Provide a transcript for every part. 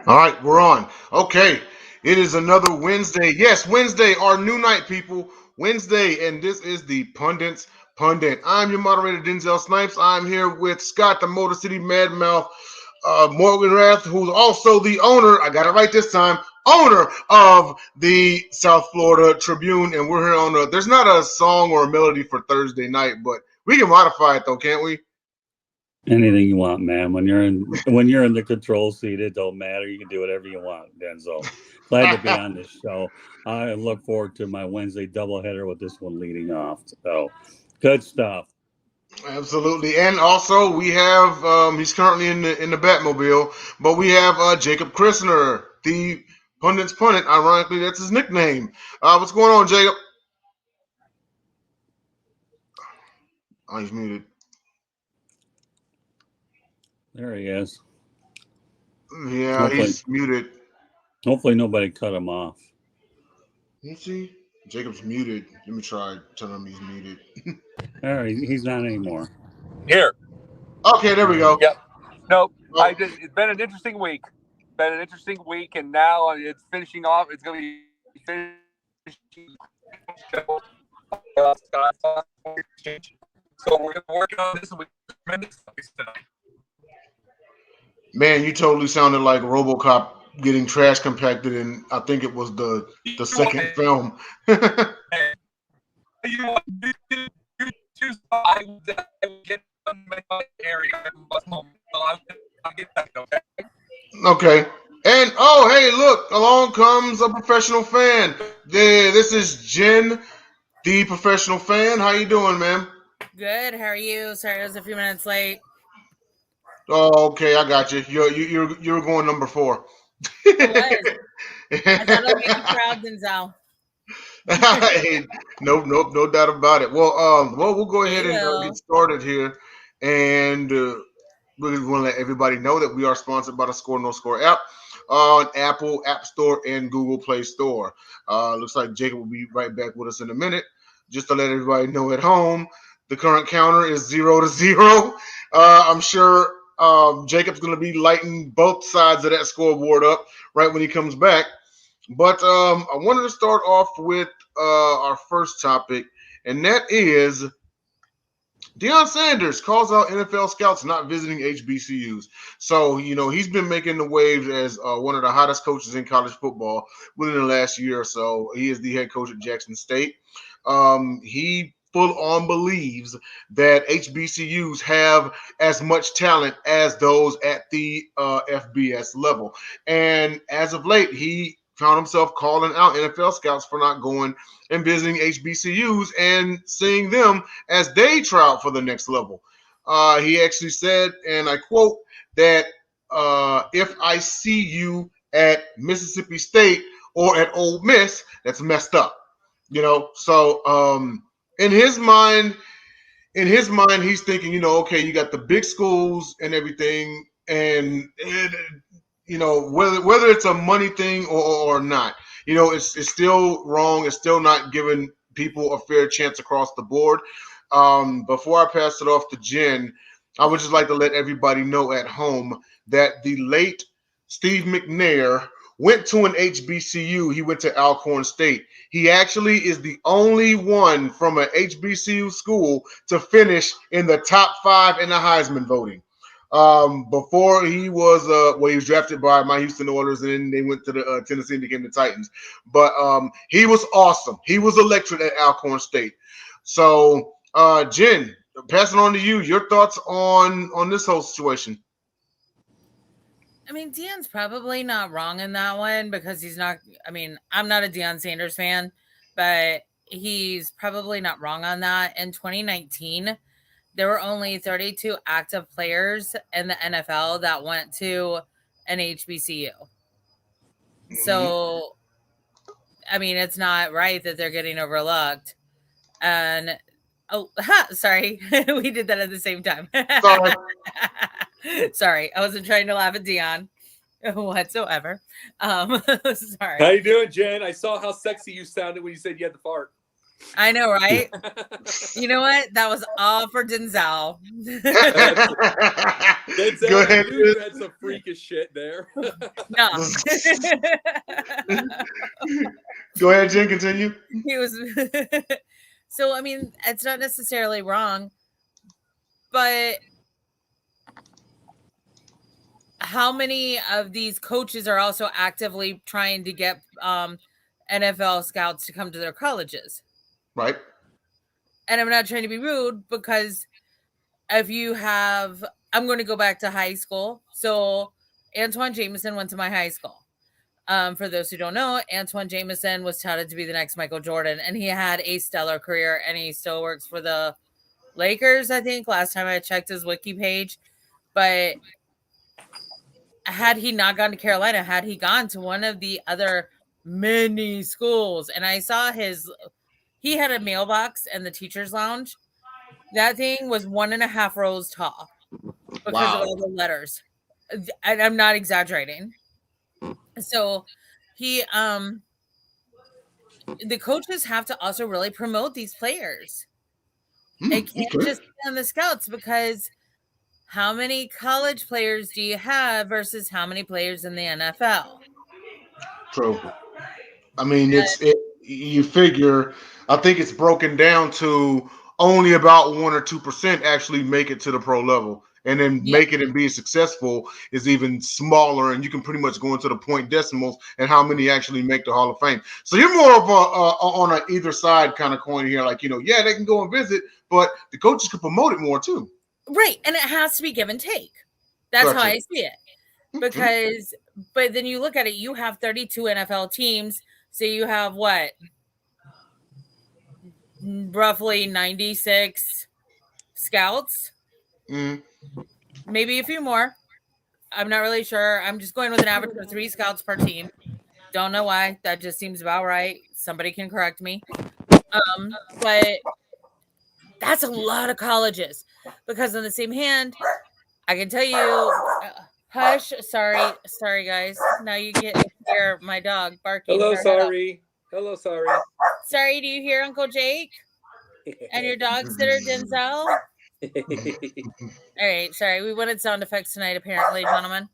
All right, we're on. Okay, it is another Wednesday. Yes, Wednesday, our new night, people. Wednesday, and this is the Pundits Pundit. I'm your moderator, Denzel Snipes. I'm here with Scott, the Motor City Madmouth, Morganroth, who's also the owner. I got it right this time. Owner of the South Florida Tribune, and we're here on. There's not a song or a melody for Thursday night, but we can modify it though, can't we? Anything you want, man. When you're in the control seat, it don't matter. You can do whatever you want, Denzel. Glad to be on this show. I look forward to my Wednesday doubleheader with this one leading off. So good stuff. Absolutely, and also we have he's currently in the Batmobile, but we have Jacob Christner, the Pundits Pundit. Ironically, that's his nickname. What's going on, Jacob? Oh, he's muted. There he is. Yeah, Hopefully, he's muted. hopefully nobody cut him off. You see, Jacob's muted. Let me try telling him he's muted. All right, he's not anymore. Here. Okay, there we go. Yep. Nope. Oh. It's been an interesting week. And now it's finishing off. It's going to be finishing. So we're working on this with tremendous tonight. Man, you totally sounded like RoboCop getting trash compacted in. I think it was the second film. I would get my area. I'll get that, okay? Okay. And oh, hey, look! Along comes a professional fan. This is Jenn, the professional fan. How you doing, man? Good. How are you? Sorry, I was a few minutes late. Oh, okay, I got you. You're going number 4. I thought I'd make you proud, Denzel. Hey, no doubt about it. Well, we'll go ahead and get started here, and we want to let everybody know that we are sponsored by the Score No Score app on Apple App Store and Google Play Store. Looks like Jacob will be right back with us in a minute. Just to let everybody know at home, the current counter is 0-0. I'm sure Jacob's going to be lighting both sides of that scoreboard up right when he comes back. But I wanted to start off with our first topic, and that is Deion Sanders calls out NFL scouts not visiting HBCUs. So, he's been making the waves as one of the hottest coaches in college football within the last year or so. He is the head coach at Jackson State. He full on believes that HBCUs have as much talent as those at the FBS level. And as of late, he found himself calling out NFL scouts for not going and visiting HBCUs and seeing them as they try out for the next level. He actually said, and I quote, that if I see you at Mississippi State or at Ole Miss, that's messed up. So in his mind, he's thinking, okay, you got the big schools and everything, and whether it's a money thing or not, it's still wrong. It's still not giving people a fair chance across the board. Before I pass it off to Jen, I would just like to let everybody know at home that the late Steve McNair went to an HBCU. He went to Alcorn State. He actually is the only one from an HBCU school to finish in the top 5 in the Heisman voting. Before he was he was drafted by my Houston Oilers, and then they went to the Tennessee and became the Titans. But he was awesome. He was electric at Alcorn State. So, Jen, passing on to you, your thoughts on this whole situation. I mean, Deion's probably not wrong in that one because he's not. I mean, I'm not a Deion Sanders fan, but he's probably not wrong on that. In 2019, there were only 32 active players in the NFL that went to an HBCU. So, I mean, it's not right that they're getting overlooked. And, sorry. We did that at the same time. Sorry. I wasn't trying to laugh at Deion whatsoever. Sorry. How you doing, Jen? I saw how sexy you sounded when you said you had the fart. I know, right? You know what? That was all for Denzel. Denzel, Go I ahead. knew you had some freakish shit there. No. Go ahead, Jen. Continue. He was. So, I mean, it's not necessarily wrong, but how many of these coaches are also actively trying to get NFL scouts to come to their colleges? Right. And I'm not trying to be rude, because if you have, I'm going to go back to high school. So Antoine Jameson went to my high school. For those who don't know, Antoine Jameson was touted to be the next Michael Jordan, and he had a stellar career, and he still works for the Lakers, I think, last time I checked his wiki page. But had he not gone to Carolina, had he gone to one of the other many schools, and I saw he had a mailbox in the teacher's lounge. That thing was 1.5 rows tall because of all the letters. And I'm not exaggerating. So the coaches have to also really promote these players. It can't just be on the scouts, because how many college players do you have versus how many players in the NFL? True. I mean, you figure, I think it's broken down to only about 1 or 2% actually make it to the pro level. And then make it and be successful is even smaller. And you can pretty much go into the point decimals and how many actually make the Hall of Fame. So you're more of on a either side kind of coin here. Like, yeah, they can go and visit, but the coaches can promote it more too. Right. And it has to be give and take. That's how I see it. Because, but then you look at it, you have 32 NFL teams. So you have what? Roughly 96 scouts. Maybe a few more. I'm not really sure. I'm just going with an average of 3 scouts per team. Don't know why. That just seems about right. Somebody can correct me. But that's a lot of colleges. Because on the same hand, I can tell you, hush. Sorry, guys. Now you get to hear my dog barking. Hello, sorry. Hello, sorry. Sorry, do you hear Uncle Jake? And your dog sitter, Denzel? All right, sorry. We wanted sound effects tonight, apparently, gentlemen.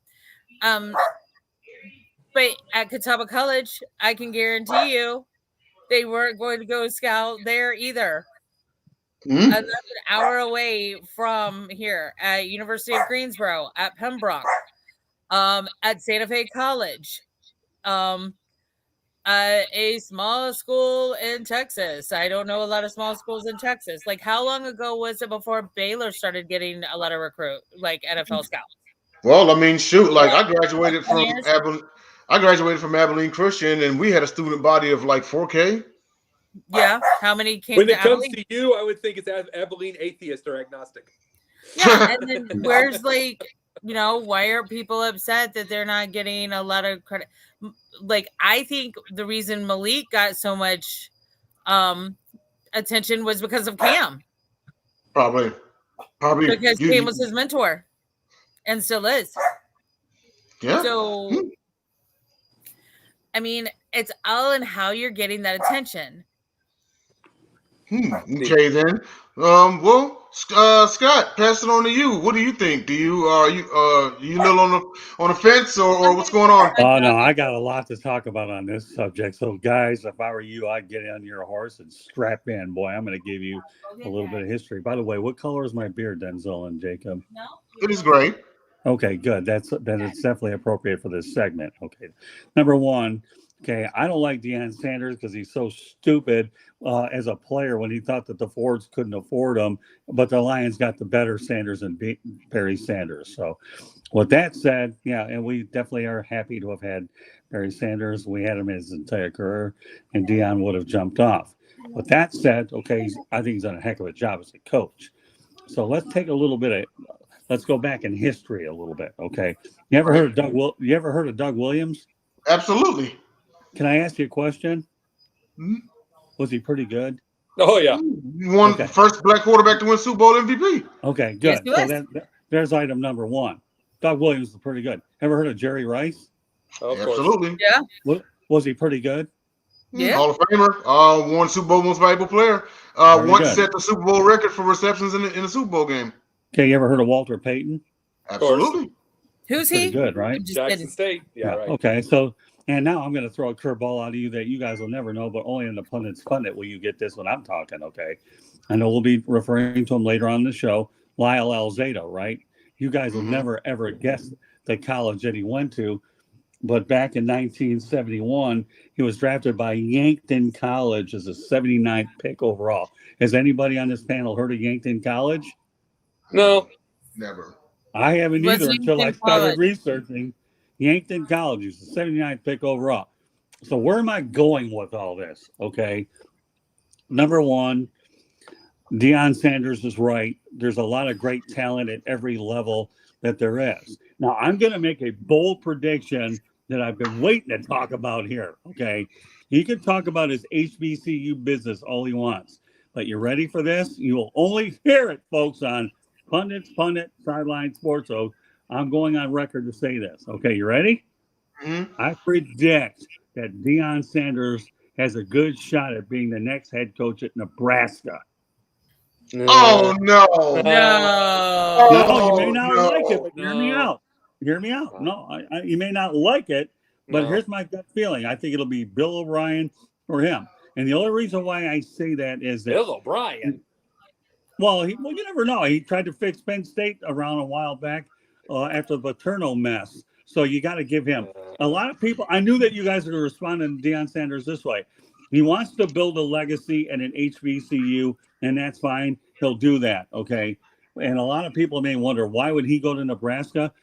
But at Catawba College, I can guarantee you they weren't going to go scout there either. That's an hour away from here at University of Greensboro, at Pembroke, at Santa Fe College, a small school in Texas. I don't know a lot of small schools in Texas. Like, how long ago was it before Baylor started getting a lot of like NFL scouts? Well, I mean, shoot, like I graduated from Abilene Christian, and we had a student body of like 4K. Yeah, how many came when to it comes Abilene? to you, I would think it's Abilene atheist or agnostic. Yeah, and then where's like, why are people upset that they're not getting a lot of credit? Like, I think the reason Malik got so much attention was because of Cam. Probably because Cam was his mentor and still is. Yeah. So, I mean, it's all in how you're getting that attention. Okay, then. Well, Scott, pass it on to you. What do you think? Do you you little on the fence or what's going on? Oh no, I got a lot to talk about on this subject. So, guys, if I were you, I'd get on your horse and strap in. Boy, I'm going to give you a little bit of history. By the way, what color is my beard, Denzel and Jacob? It is gray. Okay, good. Then it's definitely appropriate for this segment. Okay, number one. Okay, I don't like Deion Sanders because he's so stupid as a player when he thought that the Fords couldn't afford him, but the Lions got the better Sanders and Barry Sanders. So with that said, yeah, and we definitely are happy to have had Barry Sanders. We had him his entire career, and Deion would have jumped off. With that said, okay, I think he's done a heck of a job as a coach. So let's take a little bit of, let's go back in history a little bit, okay? You ever heard of Doug Williams? Absolutely. Can I ask you a question? Was he pretty good? Oh, yeah. Won first black quarterback to win Super Bowl MVP. Okay, good. Yes, so there's item number one. Doug Williams was pretty good. Ever heard of Jerry Rice? Oh, of absolutely. Course. Yeah. Was he pretty good? Yeah. Hall of Famer. Won Super Bowl most valuable player. Very Once good. set the Super Bowl record for receptions in the Super Bowl game. Okay, you ever heard of Walter Payton? Absolutely. Who's Pretty he? good, right? I'm just Jackson kidding. State. Yeah, right. Okay, so and now I'm going to throw a curveball out of you that you guys will never know, but only in the Pundits Pundit will you get this when I'm talking. Okay, I know we'll be referring to him later on in the show. Lyle Alzado, right? You guys will never ever guess the college that he went to, but back in 1971, he was drafted by Yankton College as a 79th pick overall. Has anybody on this panel heard of Yankton College? No. Never. I haven't What's either until I Yankton started College? researching Yankton College. He's the 79th pick overall. So where am I going with all this? Okay. Number one, Deion Sanders is right. There's a lot of great talent at every level that there is. Now, I'm going to make a bold prediction that I've been waiting to talk about here. Okay. He can talk about his HBCU business all he wants. But you ready for this? You will only hear it, folks, on Pundits Pundit Sideline Sports. So I'm going on record to say this. Okay, you ready? I predict that Deion Sanders has a good shot at being the next head coach at Nebraska. Oh no! No. No, you may not no, like it, but hear me no. out. Hear me out. No, you may not like it, but No. here's my gut feeling. I think it'll be Bill O'Brien or him. And the only reason why I say that is that Bill O'Brien. well, you never know. He tried to fix Penn State around a while back after the Paterno mess. So you got to give him. A lot of people, I knew that you guys were responding to Deion Sanders this way. He wants to build a legacy at an HBCU, and that's fine. He'll do that, okay? And a lot of people may wonder, why would he go to Nebraska?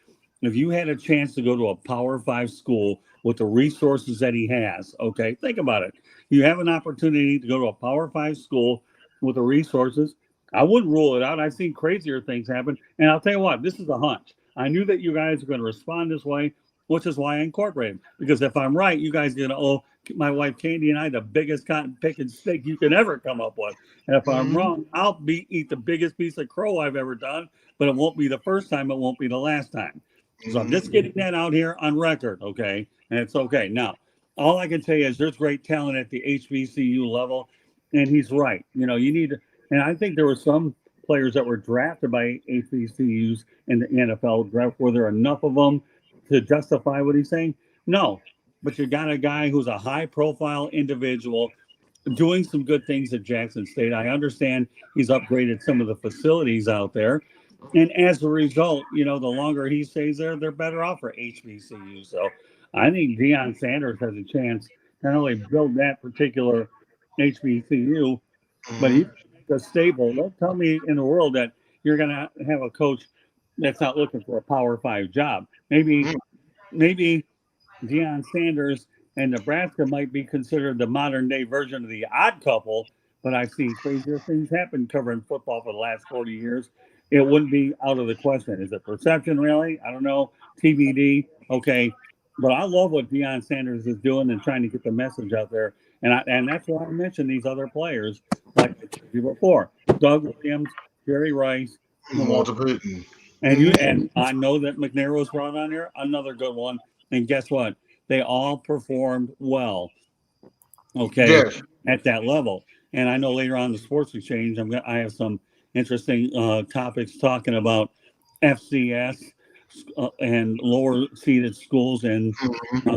If you had a chance to go to a Power 5 school with the resources that he has, okay, think about it. You have an opportunity to go to a Power 5 school with the resources. I wouldn't rule it out. I've seen crazier things happen. And I'll tell you what, this is a hunch. I knew that you guys are going to respond this way, which is why I incorporated. Because if I'm right, you guys are going to owe my wife Candy and I the biggest cotton picking steak you can ever come up with. And if I'm wrong, I'll eat the biggest piece of crow I've ever done, but it won't be the first time. It won't be the last time. So I'm just getting that out here on record, okay? And it's okay. Now, all I can tell you is there's great talent at the HBCU level, and he's right. You know, you need to, and I think there were some players that were drafted by HBCUs in the NFL draft. Were there enough of them to justify what he's saying? No. But you got a guy who's a high-profile individual doing some good things at Jackson State. I understand he's upgraded some of the facilities out there. And as a result, you know, the longer he stays there, they're better off for HBCU. So I think Deion Sanders has a chance not only build that particular HBCU, but he's a stable. Don't tell me in the world that you're going to have a coach that's not looking for a Power 5 job. Maybe Deion Sanders and Nebraska might be considered the modern day version of the odd couple, but I've seen crazier things happen covering football for the last 40 years. It wouldn't be out of the question. Is it perception, really? I don't know. TBD. Okay. But I love what Deion Sanders is doing and trying to get the message out there. And that's why I mentioned these other players, like I told you before. Doug Williams, Jerry Rice, Walter Payton. And I know that McNair was brought on here, another good one. And guess what? They all performed well, okay, at that level. And I know later on the Sports Exchange, I have some interesting topics talking about FCS and lower seeded schools and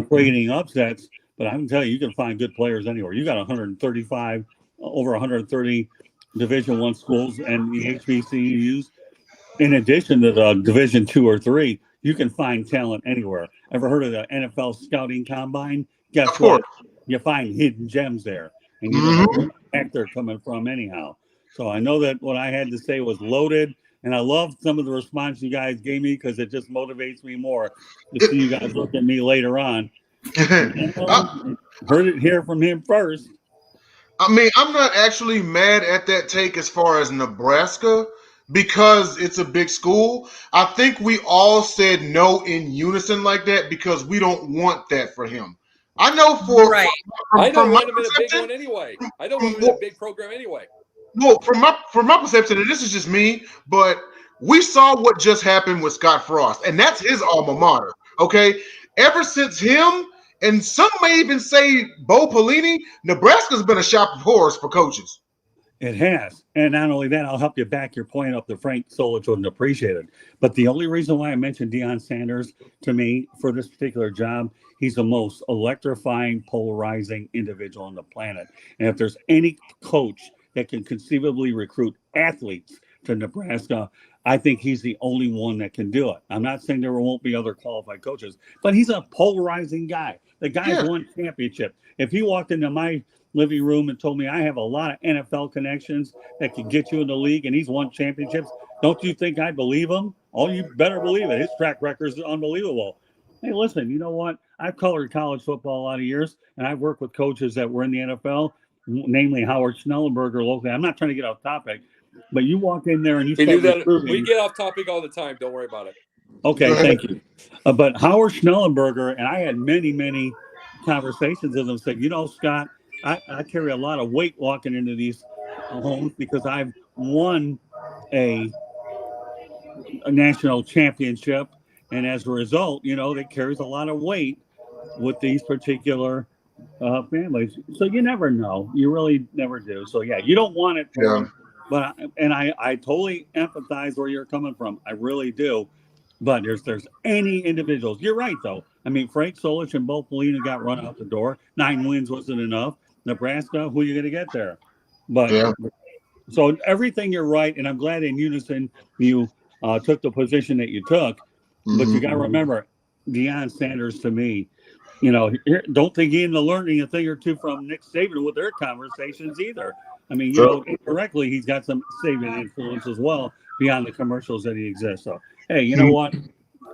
creating upsets. But I can tell you, you can find good players anywhere. You got 135, over 130 Division I schools and the HBCUs. In addition to the Division II or III, you can find talent anywhere. Ever heard of the NFL Scouting Combine? Guess what? You find hidden gems there. And you don't know where the heck they're coming from anyhow. So I know that what I had to say was loaded. And I love some of the response you guys gave me because it just motivates me more to see you guys look at me later on. Heard it here from him first. I mean, I'm not actually mad at that take as far as Nebraska because it's a big school. I think we all said no in unison like that because we don't want that for him. I know I don't want him in a big one anyway. I don't want him in a big program anyway. Well, from my perception, and this is just me, but we saw what just happened with Scott Frost, and that's his alma mater. Okay, ever since him And some may even say Bo Pelini, Nebraska's been a shop of horrors for coaches. It has. And not only that, I'll help you back your point up that Frank Solich wouldn't appreciate it. But the only reason why I mentioned Deion Sanders to me for this particular job, he's the most electrifying, polarizing individual on the planet. And if there's any coach that can conceivably recruit athletes to Nebraska, I think he's the only one that can do it. I'm not saying there won't be other qualified coaches, but he's a polarizing guy. The guy's won championship. If he walked into my living room and told me I have a lot of NFL connections that could get you in the league and he's won championships, don't you think I believe him? Oh, you better believe it. His track record is unbelievable. Hey, listen, you know what? I've colored college football a lot of years, and I've worked with coaches that were in the NFL, namely Howard Schnellenberger locally. I'm not trying to get off topic, but you walk in there and you do that. recruiting. We get off topic all the time. Don't worry about it. Okay, thank you. But Howard Schnellenberger, and I had many, many conversations with him, said, you know, Scott, I carry a lot of weight walking into these homes because I've won a national championship. And as a result, you know, that carries a lot of weight with these particular families. So you never know. You really never do. So, yeah, you don't want it for them. But I totally empathize where you're coming from. I really do. But there's any individuals. You're right, though. I mean, Frank Solich and Bo Pelini got run out the door. 9 wins wasn't enough. Nebraska, who are you going to get there? But so everything you're right, and I'm glad in unison you took the position that you took. But you got to remember, Deion Sanders to me, you know, don't think he ended up learning a thing or two from Nick Saban with their conversations either. I mean, you know, indirectly he's got some Saban influence as well beyond the commercials that he exists. So, hey, you know what?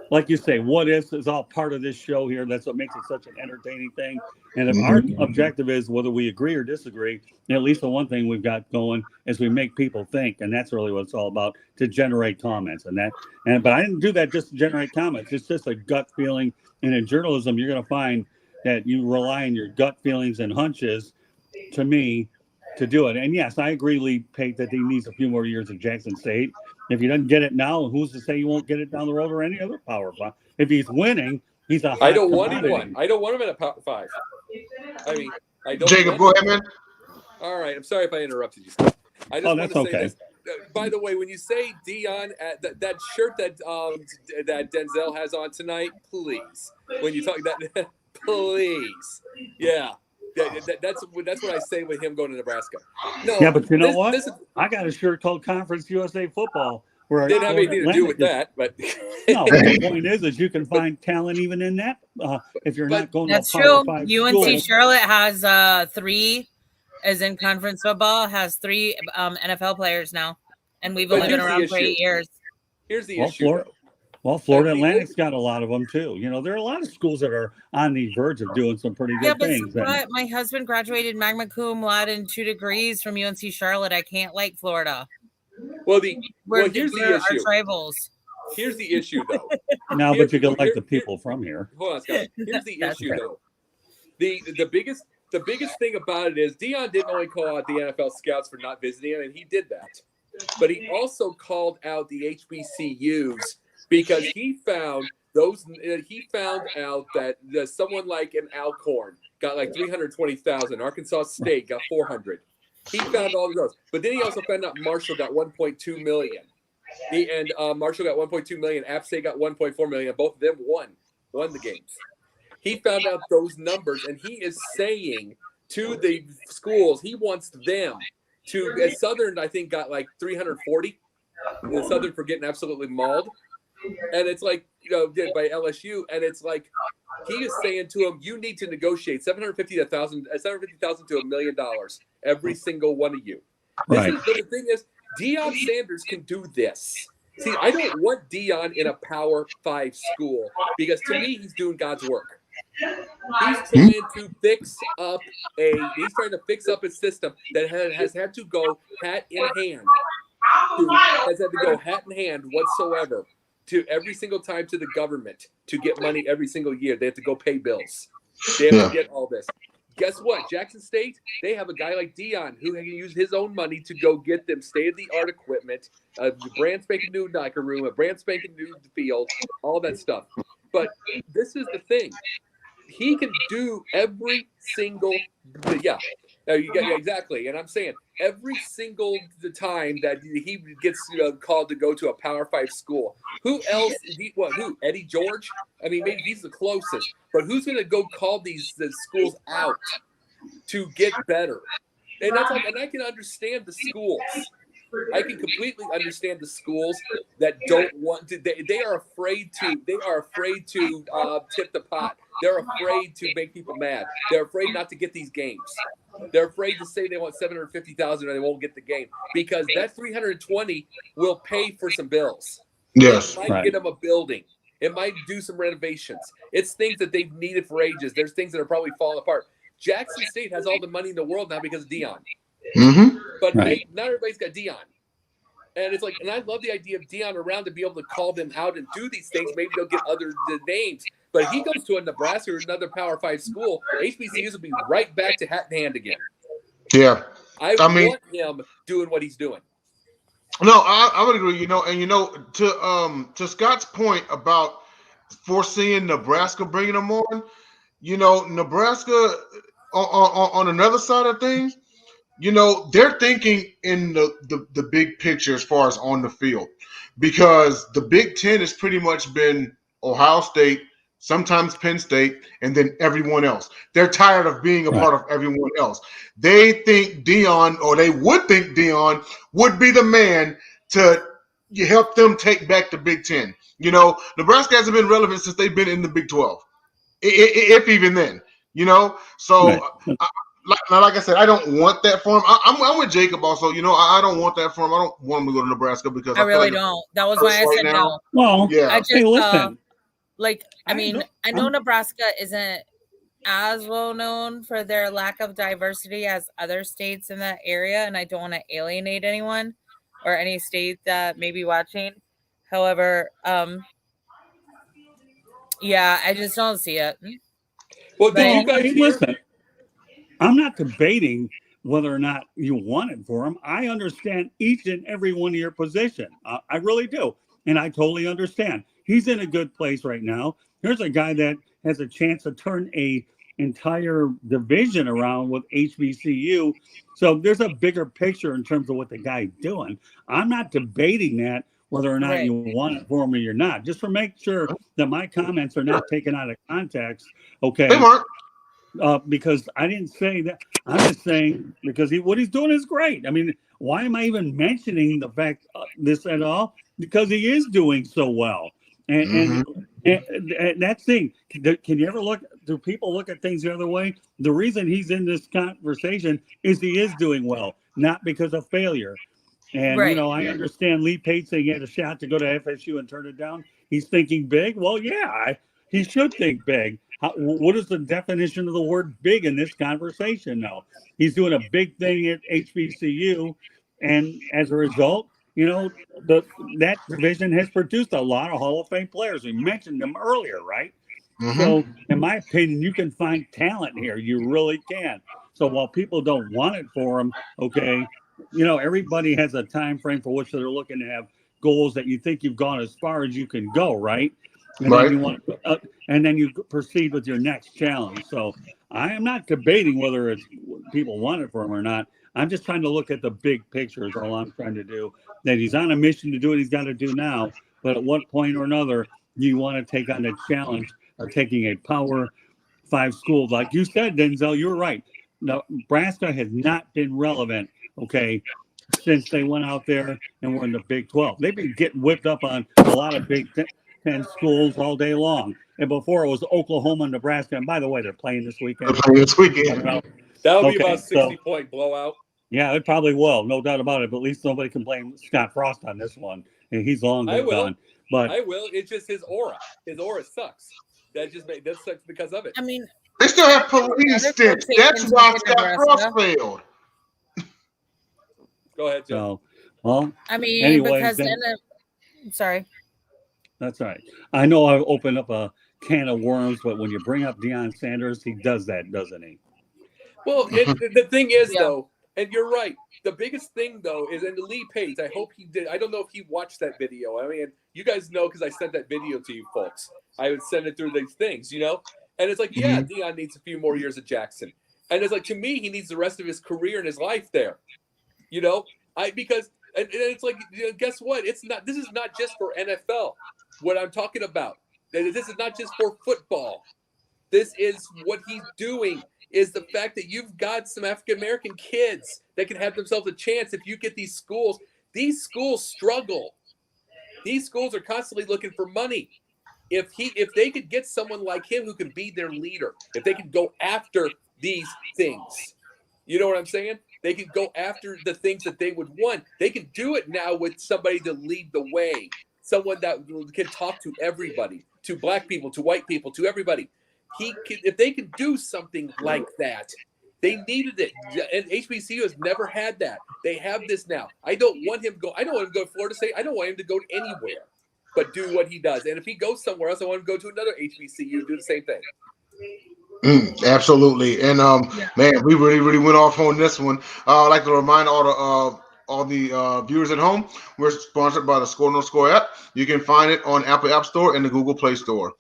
Like you say, what ifs is all part of this show here. That's what makes it such an entertaining thing. And if our objective is whether we agree or disagree, at least the one thing we've got going is we make people think, and that's really what it's all about, to generate comments. But I didn't do that just to generate comments. It's just a gut feeling. And in journalism, you're going to find that you rely on your gut feelings and hunches, to me, to do it. And yes, I agree, Lee Pate, that he needs a few more years at Jackson State. If he doesn't get it now, who's to say he won't get it down the road or any other Power 5? If he's winning, he's a hot I don't want commodity. him one. I don't want him in a Power 5. I mean, I don't. Jacob, go ahead, man. All right. I'm sorry if I interrupted you. I just that's want to say okay. this. By the way, when you say Deion, that shirt that that Denzel has on tonight, please. When you talk that, please, yeah. That's what I say with him going to Nebraska. No, yeah, but you know what? I got a shirt called Conference USA Football. Where it didn't have anything to do with that, but no. The point is you can find talent even in that. If you're not going, that's to true. UNC school. Charlotte has 3, as in conference football, has 3 NFL players now, and we've only been around for 8 years. Here's the issue. Florida Atlantic's got a lot of them too. You know, there are a lot of schools that are on the verge of doing some pretty good things. But my husband graduated magna cum laude in 2 degrees from UNC Charlotte. I can't like Florida. Well, here's the issue. Our rivals. Here's the issue, though. No, but you can like the people from here. Hold on, Scott. Here's the issue, though. The biggest thing about it is Deion didn't only call out the NFL scouts for not visiting him, and he did that, but he also called out the HBCUs because he found out that someone like an Alcorn got like 320,000. Arkansas State got 400. He found all of those, but then he also found out Marshall got 1.2 million. Marshall got 1.2 million. App State got 1.4 million. Both of them won the games. He found out those numbers, and he is saying to the schools he wants them to. Southern, I think, got like 340. The Southern for getting absolutely mauled, and it's like by LSU, and it's like he is saying to them, you need to negotiate $750,000 to $1 million every single one of you. Right. But the thing is, Deion Sanders can do this. See, I don't want Deion in a Power 5 school because to me he's doing God's work. He's trying to fix up a system that has had to go hat in hand whatsoever to every single time to the government to get money every single year. They have to go pay bills. They have to get all this. Guess what? Jackson State, they have a guy like Deion who can use his own money to go get them state-of-the-art equipment, a brand spanking new locker room, a brand spanking new field, all that stuff. But this is the thing. he can do every single exactly. And I'm saying every single time that he gets called to go to a Power 5 school, who else? Who? Eddie George? I mean, maybe he's the closest, but who's going to go call the schools out to get better? And that's like, and I can understand the schools. I can completely understand the schools that don't want to. They are afraid to. They are afraid to tip the pot. They're afraid to make people mad. They're afraid not to get these games. They're afraid to say they want 750,000 or they won't get the game because that 320 will pay for some bills. Yes, it might get them a building. It might do some renovations. It's things that they've needed for ages. There's things that are probably falling apart. Jackson State has all the money in the world now because of Deion. Mm-hmm. But not everybody's got Deion. And it's like, and I love the idea of Deion around to be able to call them out and do these things. Maybe they'll get other names. But if he goes to a Nebraska or another Power 5 school, HBCUs will be right back to hat in hand again. Yeah. I want him doing what he's doing. No, I would agree. To Scott's point about foreseeing Nebraska bringing them on, Nebraska on another side of things, they're thinking in the big picture as far as on the field, because the Big Ten has pretty much been Ohio State, sometimes Penn State, and then everyone else. They're tired of being a part of everyone else. They think Deion, or they would think Deion, would be the man to help them take back the Big Ten. Nebraska hasn't been relevant since they've been in the Big 12, if even then. So like I said, I don't want that for him. I'm with Jacob also. I don't want that for him. I don't want him to go to Nebraska because I really don't. That was why I said no. Well, yeah. I just, hey, listen. I know Nebraska isn't as well known for their lack of diversity as other states in that area, and I don't want to alienate anyone or any state that may be watching. However, I just don't see it. Well, did you guys listen? I'm not debating whether or not you want it for him. I understand each and every one of your position. I really do. And I totally understand. He's in a good place right now. Here's a guy that has a chance to turn a entire division around with HBCU. So there's a bigger picture in terms of what the guy's doing. I'm not debating that, whether or not you want it for him or you're not. Just to make sure that my comments are not taken out of context. Okay. Hey, Mark. Because I didn't say that. I'm just saying because what he's doing is great. I mean, why am I even mentioning the fact this at all? Because he is doing so well. And that thing, can you ever do people look at things the other way? The reason he's in this conversation is he is doing well, not because of failure. And, I understand Lee Pate saying he had a shot to go to FSU and turn it down. He's thinking big. Well, yeah, he should think big. What is the definition of the word big in this conversation now? He's doing a big thing at HBCU. And as a result, that division has produced a lot of Hall of Fame players. We mentioned them earlier, right? Mm-hmm. So, in my opinion, you can find talent here. You really can. So while people don't want it for them, everybody has a time frame for which they're looking to have goals that you think you've gone as far as you can go, right? And then you proceed with your next challenge. So I am not debating whether it's people want it for him or not. I'm just trying to look at the big picture is all I'm trying to do. That he's on a mission to do what he's got to do now. But at one point or another, you want to take on the challenge of taking a Power 5 school. Like you said, Denzel, you were right. Nebraska has not been relevant, since they went out there and were in the Big 12. They've been getting whipped up on a lot of Big 10 schools all day long. And before it was Oklahoma and Nebraska. And by the way, they're playing this weekend. That'll be about a 60-point blowout. Yeah, it probably will. No doubt about it. But at least nobody can blame Scott Frost on this one. And he's long gone. But I will. It's just his aura. His aura sucks. That sucks because of it. I mean, they still have police stints. That's why Scott Frost failed. Go ahead, Joe. Anyways, sorry. That's all right. I know I opened up a can of worms, but when you bring up Deion Sanders, he does that, doesn't he? Well, the thing is, though, and you're right. The biggest thing, though, is, and Lee Pate, I hope he did. I don't know if he watched that video. I mean, you guys know because I sent that video to you folks. I would send it through these things, And it's like, yeah, Deion needs a few more years at Jackson. And it's like, to me, he needs the rest of his career and his life there. Because it's like, guess what? This is not just for NFL. What I'm talking about. This is not just for football. This is what he's doing, is the fact that you've got some African-American kids that can have themselves a chance if you get these schools. These schools struggle. These schools are constantly looking for money. If they could get someone like him who can be their leader, if they could go after these things, you know what I'm saying? They could go after the things that they would want. They can do it now with somebody to lead the way, someone that can talk to everybody, to black people, to white people, to everybody. If they could do something like that, they needed it. And HBCU has never had that. They have this now. I don't want him to go to Florida State. I don't want him to go anywhere but do what he does. And if he goes somewhere else, I want him to go to another HBCU and do the same thing. Absolutely. And man, we really went off on this one. I'd like to remind all the viewers at home, we're sponsored by the Score No Score app. You can find it on Apple App Store and the Google Play Store.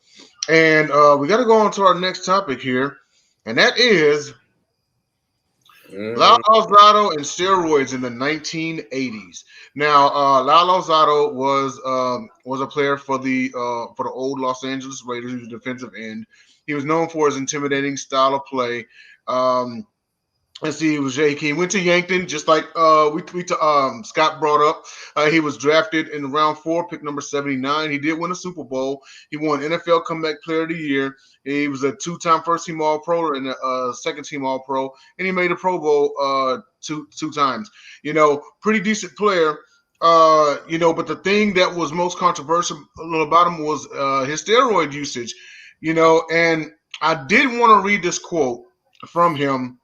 And we got to go on to our next topic here, and that is Lyle Alzado and steroids in the 1980s. Now, Lyle Alzado was a player for the old Los Angeles Raiders. He was a defensive end. He was known for his intimidating style of play. Let's see, he went to Yankton, just like Scott brought up. He was drafted in round 4, pick number 79. He did win a Super Bowl. He won NFL Comeback Player of the Year. He was a 2-time first-team All-Pro and a second-team All-Pro, and he made a Pro Bowl two times. Pretty decent player. But the thing that was most controversial about him was his steroid usage. And I did want to read this quote from him.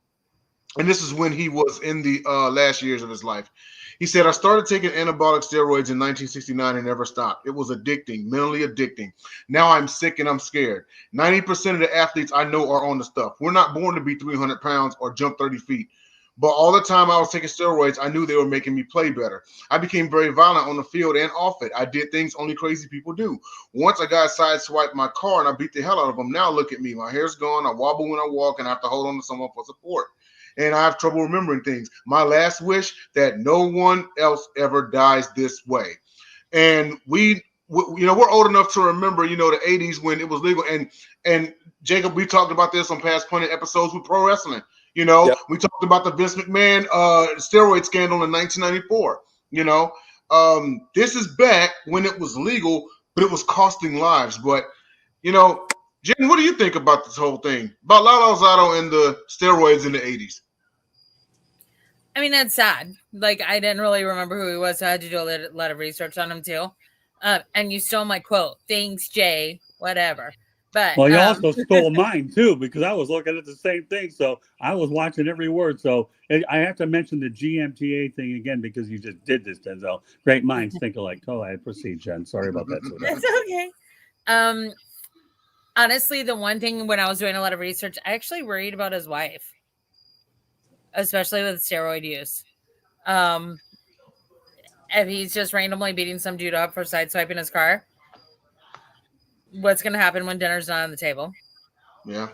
And this is when he was in the last years of his life. He said, "I started taking anabolic steroids in 1969 and never stopped. It was addicting, mentally addicting. Now I'm sick and I'm scared. 90% of the athletes I know are on the stuff. We're not born to be 300 pounds or jump 30 feet. But all the time I was taking steroids, I knew they were making me play better. I became very violent on the field and off it. I did things only crazy people do. Once a guy sideswiped my car and I beat the hell out of him. Now look at me. My hair's gone. I wobble when I walk and I have to hold on to someone for support. And I have trouble remembering things. My last wish, that no one else ever dies this way." And we're old enough to remember, the 80s when it was legal. And Jacob, we talked about this on past Pundit episodes with pro wrestling. Yep. We talked about the Vince McMahon steroid scandal in 1994. This is back when it was legal, but it was costing lives. But, Jen, what do you think about this whole thing? About Lyle Alzado and the steroids in the 80s? I mean, that's sad. Like, I didn't really remember who he was, so I had to do a lot of research on him, too. And you stole my quote. Thanks, Jay. Whatever. But well, you also stole mine, too, because I was looking at the same thing. So I was watching every word. So I have to mention the GMTA thing again because you just did this, Denzel. Great minds think alike. Go ahead. Proceed, Jen. Sorry about that. That's okay. Honestly, the one thing when I was doing a lot of research, I actually worried about his wife, especially with steroid use. If he's just randomly beating some dude up for sideswiping his car, what's going to happen when dinner's not on the table? Yeah.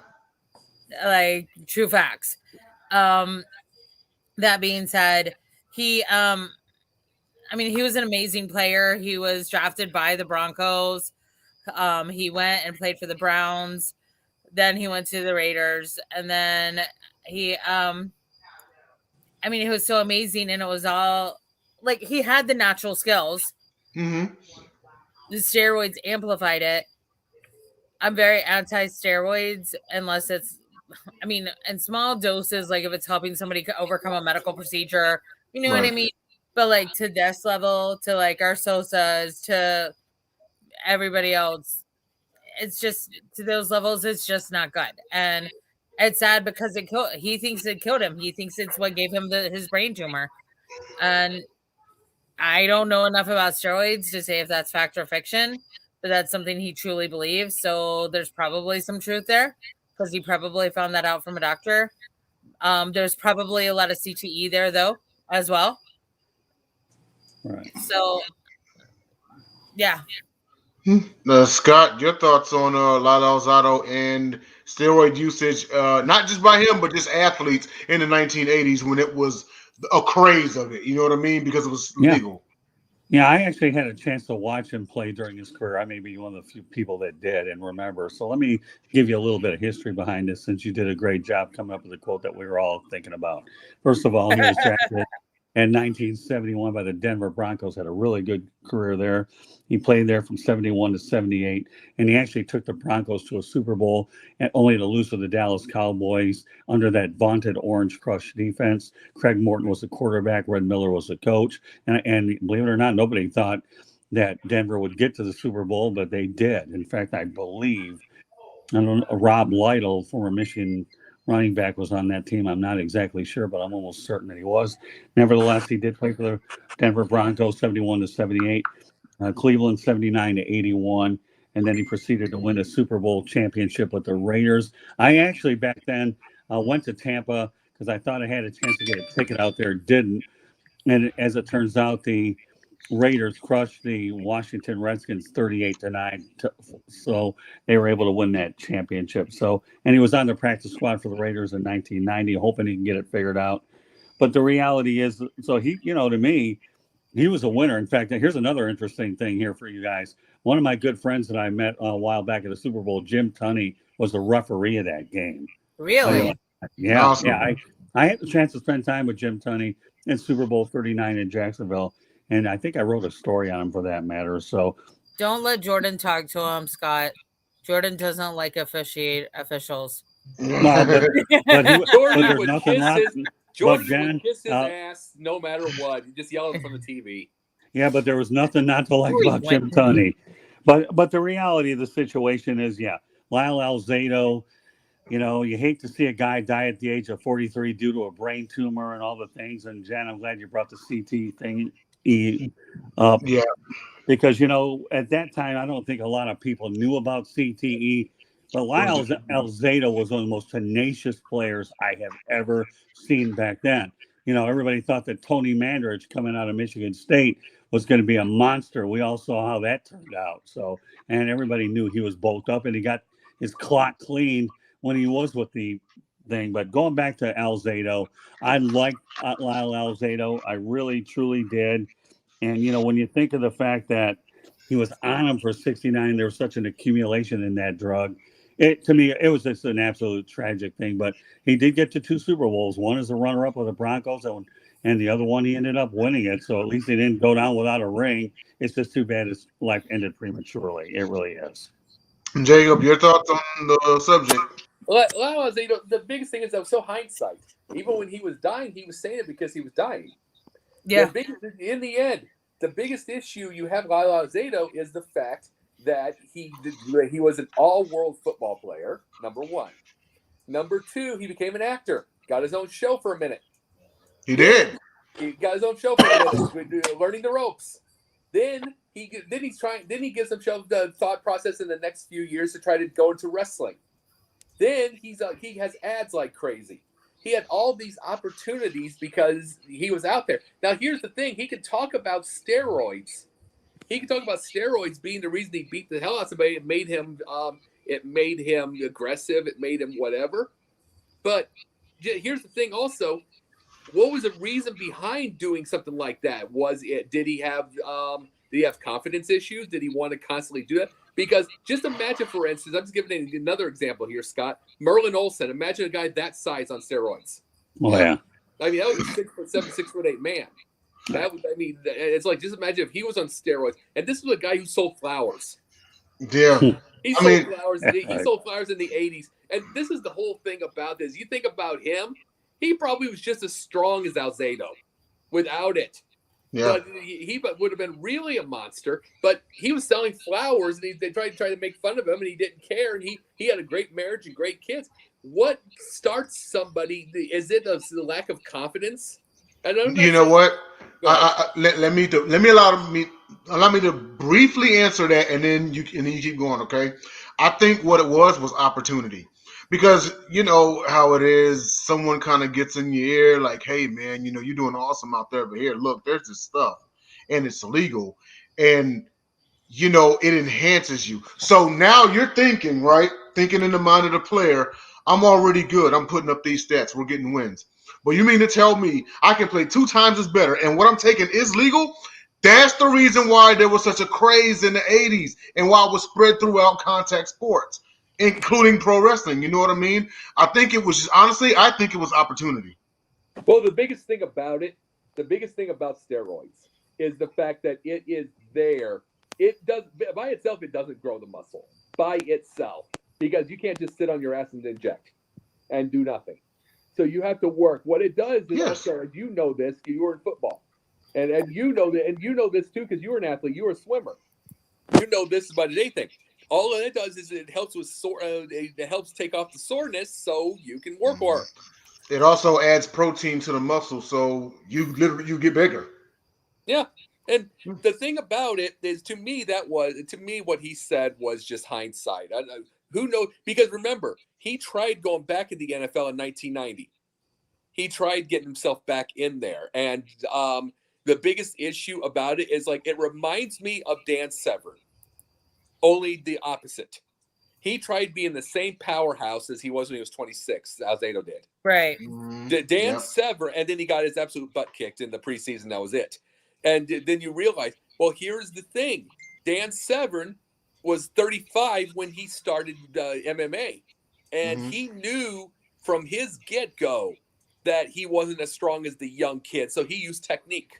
Like, true facts. That being said, he was an amazing player. He was drafted by the Broncos. He went and played for the Browns. Then he went to the Raiders. And then he was so amazing. And it was all like he had the natural skills. Mm-hmm. The steroids amplified it. I'm very anti-steroids unless it's, in small doses, like if it's helping somebody overcome a medical procedure, you know what I mean? But like to this level, to like our Sosas, to everybody else, it's just to those levels, it's just not good. And it's sad because he thinks it killed him. He thinks it's what gave him his brain tumor. And I don't know enough about steroids to say if that's fact or fiction, but that's something he truly believes. So there's probably some truth there because he probably found that out from a doctor. There's probably a lot of CTE there though, as well. Right. So, yeah. Scott, your thoughts on Lyle Alzado and steroid usage, not just by him, but just athletes in the 1980s when it was a craze of it. You know what I mean? Because it was legal. Yeah, I actually had a chance to watch him play during his career. I may be one of the few people that did and remember. So let me give you a little bit of history behind this, since you did a great job coming up with a quote that we were all thinking about. First of all, he was drafted in 1971 by the Denver Broncos, had a really good career there. He played there from 71 to 78, and he actually took the Broncos to a Super Bowl, and only to lose to the Dallas Cowboys under that vaunted Orange Crush defense. Craig Morton was the quarterback, Red Miller was the coach, and believe it or not, nobody thought that Denver would get to the Super Bowl, but they did. In fact, I believe Rob Lytle, former Michigan running back, was on that team. I'm not exactly sure, but I'm almost certain that he was. Nevertheless, he did play for the Denver Broncos 71 to 78, Cleveland 79 to 81, and then he proceeded to win a Super Bowl championship with the Raiders. I actually back then went to Tampa because I thought I had a chance to get a ticket out there, didn't. And as it turns out, the Raiders crushed the Washington Redskins 38-9, so they were able to win that championship. So, and he was on the practice squad for the Raiders in 1990, hoping he can get it figured out. But the reality is, so he, to me, he was a winner. In fact, here's another interesting thing here for you guys. One of my good friends that I met a while back at the Super Bowl, Jim Tunney, was the referee of that game. Really? Yeah, awesome. yeah. I had the chance to spend time with Jim Tunney in Super Bowl 39 in Jacksonville. And I think I wrote a story on him for that matter. So don't let Jordan talk to him, Scott. Jordan doesn't like officials. No, but Jordan there's nothing would kiss his ass no matter what. He just yelled from the TV. Yeah, but there was nothing not to like about Jim Tunney. But the reality of the situation is, Lyle Alzado, you hate to see a guy die at the age of 43 due to a brain tumor and all the things. And Jen, I'm glad you brought the CT thing up. Yeah. Because, at that time, I don't think a lot of people knew about CTE. But Lyle Alzado was one of the most tenacious players I have ever seen back then. Everybody thought that Tony Mandarich coming out of Michigan State was going to be a monster. We all saw how that turned out. So, and everybody knew he was bulked up and he got his clock cleaned when he was with the thing. But going back to Alzado, I liked Lyle Alzado. I really, truly did. And, when you think of the fact that he was on him for 69, there was such an accumulation in that drug. To me, it was just an absolute tragic thing. But he did get to 2 Super Bowls. One as a runner-up with the Broncos, and the other one he ended up winning it. So at least he didn't go down without a ring. It's just too bad his life ended prematurely. It really is. Jacob, your thoughts on the subject? Well, the biggest thing is that was so hindsight. Even when he was dying, he was saying it because he was dying. Yeah. In the end, the biggest issue you have with Lyle Alzado is the fact that he was an all-world football player, number one. Number two, he became an actor. Got his own show for a minute. He did. He got his own show for a minute, learning the ropes. Then he gives himself the thought process in the next few years to try to go into wrestling. Then he has ads like crazy. He had all these opportunities because he was out there. Now, here's the thing. He could talk about steroids. He could talk about steroids being the reason he beat the hell out of somebody. It made him aggressive. It made him whatever. But here's the thing also. What was the reason behind doing something like that? Did he have confidence issues? Did he want to constantly do that? Because just imagine, for instance, I'm just giving another example here, Scott. Merlin Olsen. Imagine a guy that size on steroids. Oh, yeah. I mean, that was a 6'7", 6'8" man. It's like, just imagine if he was on steroids. And this was a guy who sold flowers. Yeah. He sold flowers in the 80s. And this is the whole thing about this. You think about him, he probably was just as strong as Alzado without it. Yeah. But he would have been really a monster. But he was selling flowers, and they tried to make fun of him, and he didn't care. And he had a great marriage and great kids. What starts somebody? Is it a lack of confidence? You know what? Let me allow me to briefly answer that, and then you keep going. Okay. I think what it was opportunity. Because you know how it is, someone kind of gets in your ear like, hey, man, you're doing awesome out there. But here, look, there's this stuff and it's illegal. And, it enhances you. So now you're thinking, right? thinking in the mind of the player, I'm already good. I'm putting up these stats. We're getting wins. But you mean to tell me I can play 2 times as better and what I'm taking is legal? That's the reason why there was such a craze in the 80s and why it was spread throughout contact sports, including pro wrestling. You know what I mean? I think it was just, honestly, I think it was opportunity. Well, the biggest thing about steroids is the fact that it is there. It does by itself. It doesn't grow the muscle by itself because you can't just sit on your ass and inject and do nothing. So you have to work. What it does is also, you know this, you were in football, and you know that, and you know this too because you were an athlete. You were a swimmer. You know this about anything. All it does is it helps with it helps take off the soreness, so you can work more. It also adds protein to the muscle, so you get bigger. Yeah, and the thing about it is, to me, what he said was just hindsight. Who knows? Because remember, he tried going back in the NFL in 1990. He tried getting himself back in there, and the biggest issue about it is it reminds me of Dan Severn, only the opposite. He tried being the same powerhouse as he was when he was 26, Alzado did. Right. Dan Severn, and then he got his absolute butt kicked in the preseason. That was it. And then you realize, well, here's the thing. Dan Severn was 35 when he started MMA. And he knew from his get-go that he wasn't as strong as the young kid. So he used technique.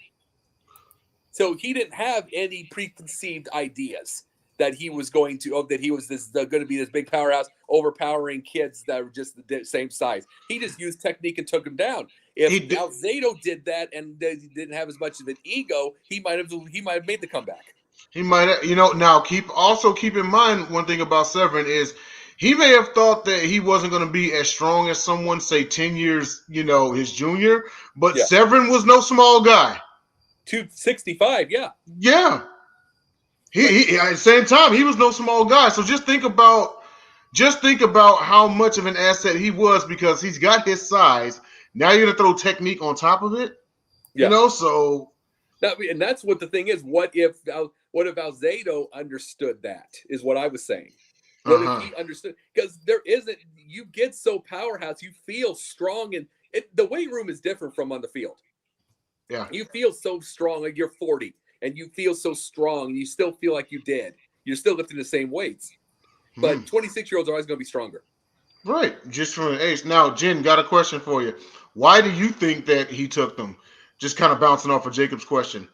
So he didn't have any preconceived ideas that he was going to, that he was going to be this big powerhouse, overpowering kids that were just the same size. He just used technique and took them down. If Alzado did that and didn't have as much of an ego, he might have made the comeback. He might have, now keep in mind one thing about Severn is he may have thought that he wasn't going to be as strong as someone, say 10 years, his junior, but Severn was no small guy. 265, yeah. Yeah. He at the same time, he was no small guy. So just think about how much of an asset he was because he's got his size. Now you're gonna throw technique on top of it, So and that's what the thing is. What if Alzado understood that? Is what I was saying. What if he understood? Because there isn't. You get so powerhouse, you feel strong, and the weight room is different from on the field. Yeah, you feel so strong. Like you're 40. And you feel so strong, and you still feel like you did. You're still lifting the same weights. But 26-year-olds are always going to be stronger. Right, just from the age. Now, Jen, got a question for you. Why do you think that he took them? Just kind of bouncing off of Jacob's question.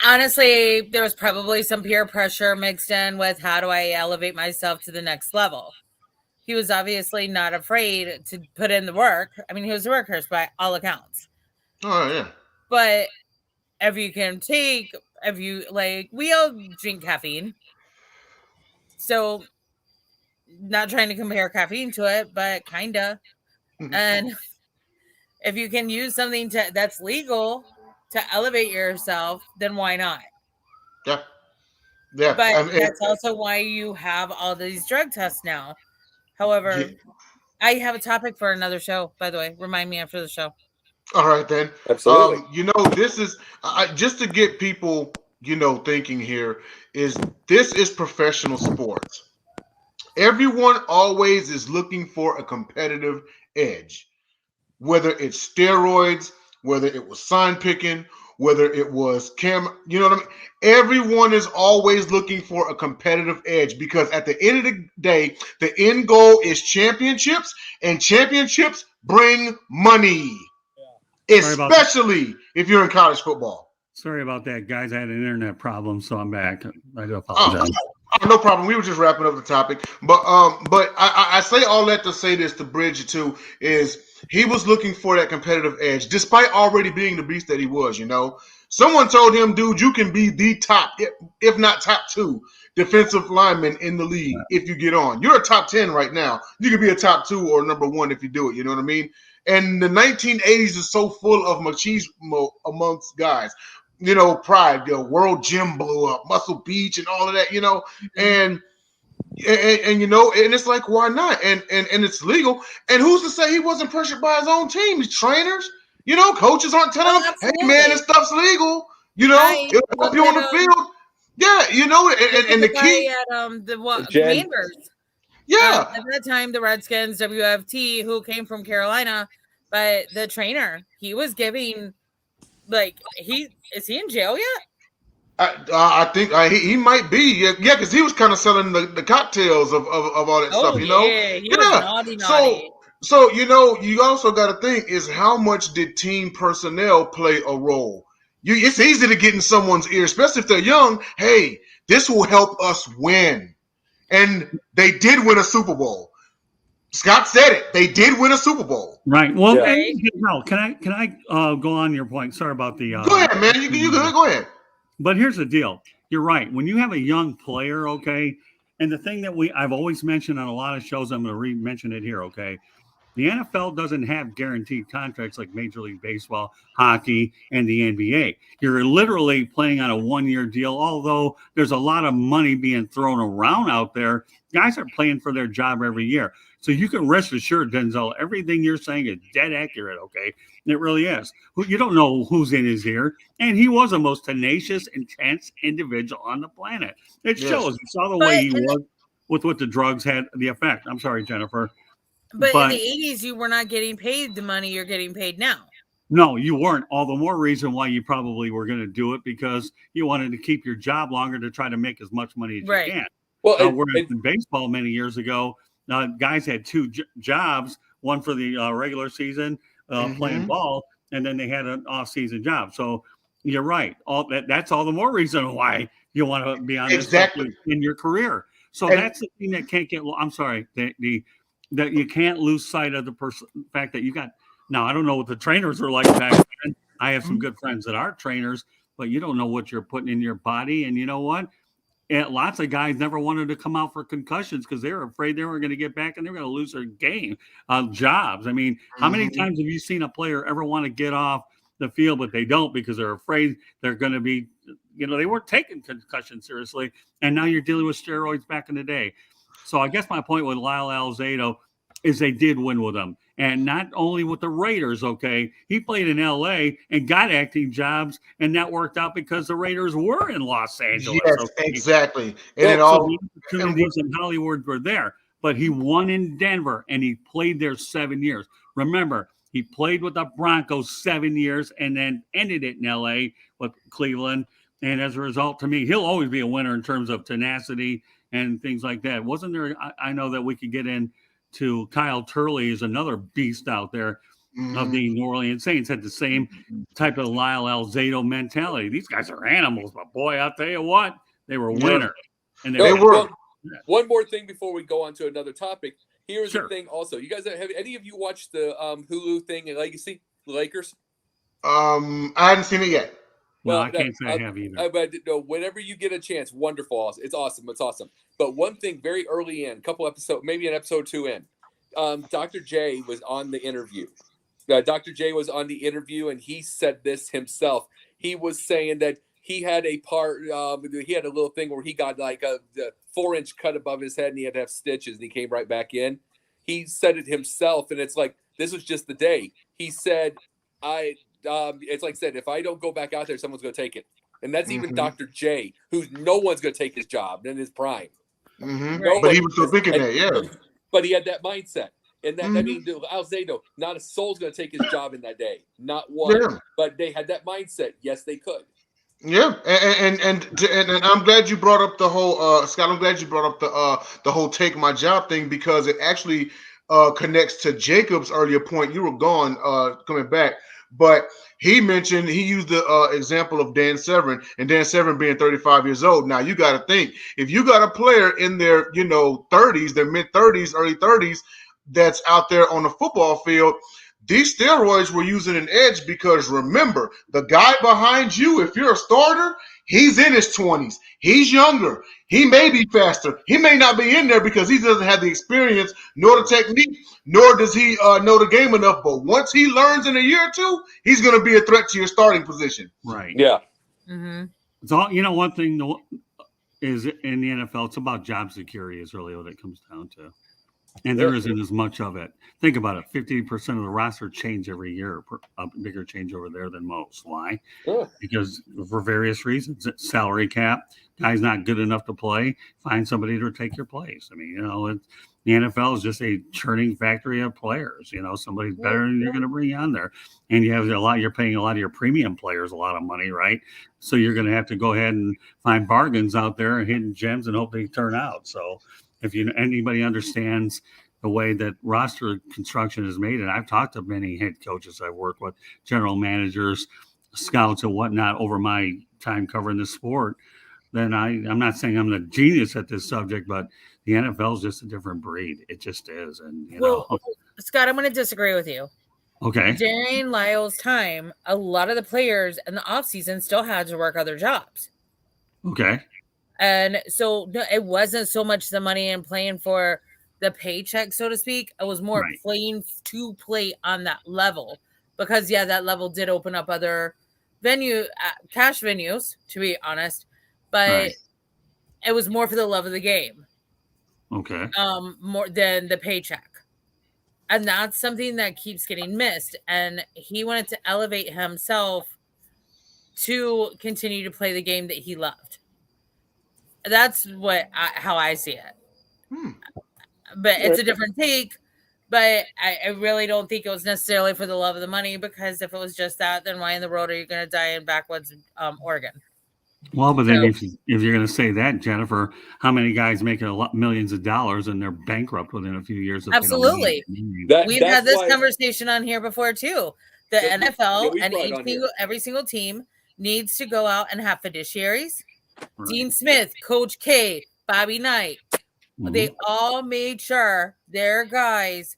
Honestly, there was probably some peer pressure mixed in with how do I elevate myself to the next level. He was obviously not afraid to put in the work. I mean, he was a workhorse by all accounts. Oh, yeah. But if we all drink caffeine. So not trying to compare caffeine to it, but kinda. And if you can use something that's legal to elevate yourself, then why not? Yeah. Yeah. But that's also why you have all these drug tests now. However, I have a topic for another show, by the way. Remind me after the show. All right, then. Absolutely. This is just to get people, thinking here this is professional sports. Everyone always is looking for a competitive edge, whether it's steroids, whether it was sign picking, whether it was you know what I mean? Everyone is always looking for a competitive edge because at the end of the day, the end goal is championships, and championships bring money. Especially if you're in college football. Sorry about that, guys. I had an internet problem, so I'm back. I do apologize. No problem. We were just wrapping up the topic. But I say all that to say this, to bridge it to, is he was looking for that competitive edge, despite already being the beast that he was, Someone told him, dude, you can be the top, if not top 2 defensive lineman in the league if you get on. You're a top 10 right now. You could be a top 2 or number 1 if you do it. You know what I mean? And the 1980s is so full of machismo amongst guys. Pride, World Gym blew up, Muscle Beach and all of that, and it's like, why not? And it's legal. And who's to say he wasn't pressured by his own team? His trainers, coaches aren't telling him, hey man, this stuff's legal. It'll help you on the field. Yeah, and the key at the Jen. Commanders. Yeah. At that time, the Redskins, WFT, who came from Carolina, but the trainer, he was giving, is he in jail yet? I think he might be, yeah, because he was kind of selling the cocktails of all that stuff, He was naughty. So you also got to think is how much did team personnel play a role? It's easy to get in someone's ear, especially if they're young. Hey, this will help us win, and they did win a Super Bowl. Scott said it. They did win a Super Bowl. Right. Well, Yeah. no. Can I go on your point? Sorry about the. Go ahead, man. You good? Go ahead. But here's the deal. You're right. When you have a young player, okay, and the thing that I've always mentioned on a lot of shows, I'm going to re-mention it here, okay. The NFL doesn't have guaranteed contracts like Major League Baseball, hockey, and the NBA. You're literally playing on a one-year deal, although there's a lot of money being thrown around out there. Guys are playing for their job every year. So you can rest assured, Denzel, everything you're saying is dead accurate, okay? It really is. You don't know who's in his ear. And he was the most tenacious, intense individual on the planet. It shows. You saw the way he was with what the drugs had the effect. I'm sorry, Jennifer. But in the 80s, you were not getting paid the money you're getting paid now. No, you weren't. All the more reason why you probably were going to do it because you wanted to keep your job longer to try to make as much money as you can. Well, whereas in baseball many years ago, guys had two jobs, one for the regular season playing ball, and then they had an off-season job. So you're right. That's all the more reason why you want to be on this in your career. So that's the thing that can't get. I'm sorry, that you can't lose sight of the fact that you got. Now I don't know what the trainers are like back then. I have some good friends that are trainers, but you don't know what you're putting in your body. And you know what? And lots of guys never wanted to come out for concussions because they were afraid they were going to get back and they were going to lose their jobs. I mean, how many times have you seen a player ever want to get off the field, but they don't because they're afraid they're going to be, they weren't taking concussion seriously. And now you're dealing with steroids back in the day. So I guess my point with Lyle Alzado is they did win with him. And not only with the Raiders, okay, he played in L.A. and got acting jobs, and that worked out because the Raiders were in Los Angeles. Yes, okay? Exactly. And the opportunities in Hollywood were there. But he won in Denver, and he played there 7 years. Remember, he played with the Broncos 7 years and then ended it in L.A. with Cleveland. And as a result, to me, he'll always be a winner in terms of tenacity and things like that. Wasn't there – I know that we could get in – to Kyle Turley is another beast out there of the New Orleans Saints, had the same type of Lyle Alzado mentality. These guys are animals, but boy, I'll tell you what, they were winners. And they were. Well, one more thing before we go on to another topic. Here's the thing also. You guys, have any of you watched the Hulu thing in Legacy, the Lakers? I hadn't seen it yet. Well, I can't say I have either. But whenever you get a chance, wonderful. It's awesome. It's awesome. But one thing very early in, couple episodes, maybe in episode 2 in, Dr. J was on the interview. Dr. J was on the interview, and he said this himself. He was saying that he had a part, he had a little thing where he got like the 4-inch cut above his head, and he had to have stitches, and he came right back in. He said it himself, and it's like, this was just the day. He said, it's like I said, if I don't go back out there, someone's going to take it. And that's even Dr. J, who no one's going to take his job in his prime. But he was still thinking that, yeah. But he had that mindset. And that, I mean, Alzado, not a soul's going to take his job in that day. Not one. Yeah. But they had that mindset. Yes, they could. Yeah, and I'm glad you brought up the whole Scott. I'm glad you brought up the whole take my job thing because it actually connects to Jacob's earlier point. You were gone, coming back. But he mentioned he used the example of Dan Severn, and Dan Severn being 35 years old. Now you got to think if you got a player in their 30s, their mid 30s, early 30s, that's out there on the football field. These steroids were using an edge because remember the guy behind you. If you're a starter, he's in his 20s. He's younger. He may be faster. He may not be in there because he doesn't have the experience nor the technique, nor does he know the game enough. But once he learns in a year or two, he's going to be a threat to your starting position. Right. Yeah. So, one thing is in the NFL, it's about job security is really what it comes down to. And there isn't as much of it. Think about it. 50% of the roster change every year. A bigger change over there than most. Why? Because for various reasons. Salary cap. Guy's not good enough to play. Find somebody to take your place. I mean, the NFL is just a churning factory of players. Somebody's better than you're going to bring on there. And you have you're paying a lot of your premium players a lot of money, right? So you're going to have to go ahead and find bargains out there and hidden gems and hope they turn out. So if anybody understands the way that roster construction is made, and I've talked to many head coaches I've worked with, general managers, scouts, and whatnot over my time covering this sport, then I'm not saying I'm the genius at this subject, but the NFL is just a different breed. It just is. And Scott, I'm going to disagree with you. Okay. During Lyle's time, a lot of the players in the offseason still had to work other jobs. Okay. And so it wasn't so much the money and playing for the paycheck, so to speak. It was more playing to play on that level because, that level did open up other cash venues, to be honest. But it was more for the love of the game. Okay. More than the paycheck. And that's something that keeps getting missed. And he wanted to elevate himself to continue to play the game that he loved. That's how I see it. But it's a different take. But I really don't think it was necessarily for the love of the money, because if it was just that, then why in the world are you going to die in backwoods Oregon? Well, but then if you're going to say that, Jennifer, how many guys make millions of dollars and they're bankrupt within a few years? Absolutely. We've had this conversation on here before, too. The NFL and every single team needs to go out and have fiduciaries. Dean Smith, Coach K, Bobby Knight. They all made sure their guys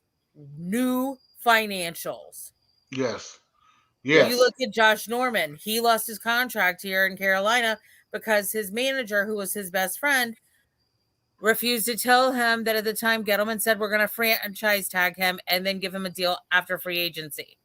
knew financials. Yes. You look at Josh Norman. He lost his contract here in Carolina because his manager, who was his best friend, refused to tell him that at the time Gettleman said we're going to franchise tag him and then give him a deal after free agency.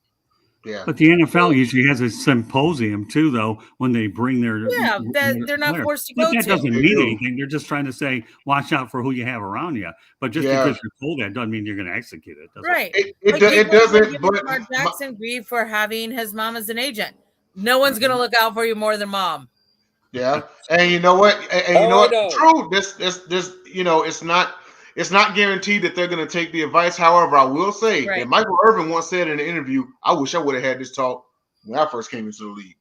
Yeah. But the NFL usually has a symposium too, though, when they bring their they're not forced to go to. That doesn't mean anything. They're just trying to say, watch out for who you have around you. But just because you're told that doesn't mean you're going to execute it. Right. It doesn't. But Lamar Jackson grieved for having his mom as an agent. No one's going to look out for you more than mom. Yeah, and you know what? And you know what? True. This. It's not guaranteed that they're going to take the advice. However, I will say that Michael Irvin once said in an interview, I wish I would have had this talk when I first came into the league.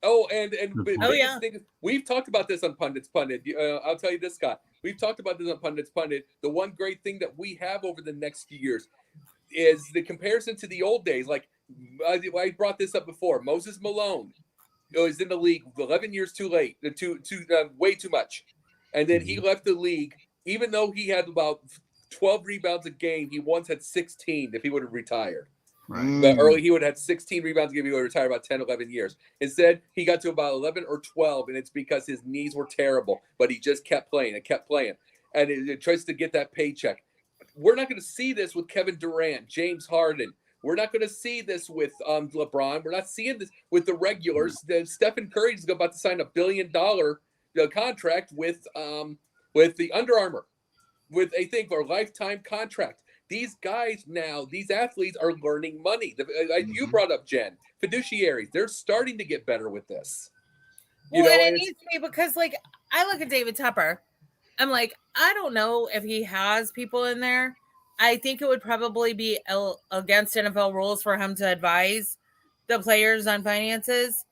We've talked about this on Pundits Pundit. I'll tell you this, Scott. We've talked about this on Pundits Pundit. The one great thing that we have over the next few years is the comparison to the old days. Like I brought this up before. Moses Malone was in the league 11 years too late, way too much. And then he left the league, even though he had about 12 rebounds a game. He once had 16 if he would have retired. But early, he would have had 16 rebounds a game. He would have retired about 10, 11 years. Instead, he got to about 11 or 12, and it's because his knees were terrible. But he just kept playing and kept playing. And it tries to get that paycheck. We're not going to see this with Kevin Durant, James Harden. We're not going to see this with LeBron. We're not seeing this with the regulars. Stephen Curry is about to sign $1 billion contract with the Under Armour, with a lifetime contract. These guys now, these athletes are learning money. You brought up Jen, fiduciaries. They're starting to get better with this. And it needs to be because, I look at David Tepper. I'm like, I don't know if he has people in there. I think it would probably be against NFL rules for him to advise the players on finances.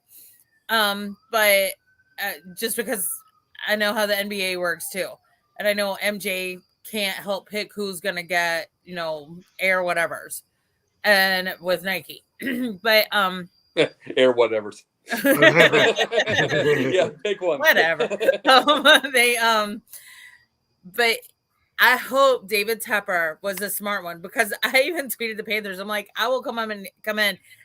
But just because I know how the NBA works too. And I know MJ can't help pick who's going to get, air whatevers and with Nike. But air whatevers. Yeah, pick one. Whatever. But I hope David Tepper was a smart one, because I even tweeted the Panthers. I'm like, I will come in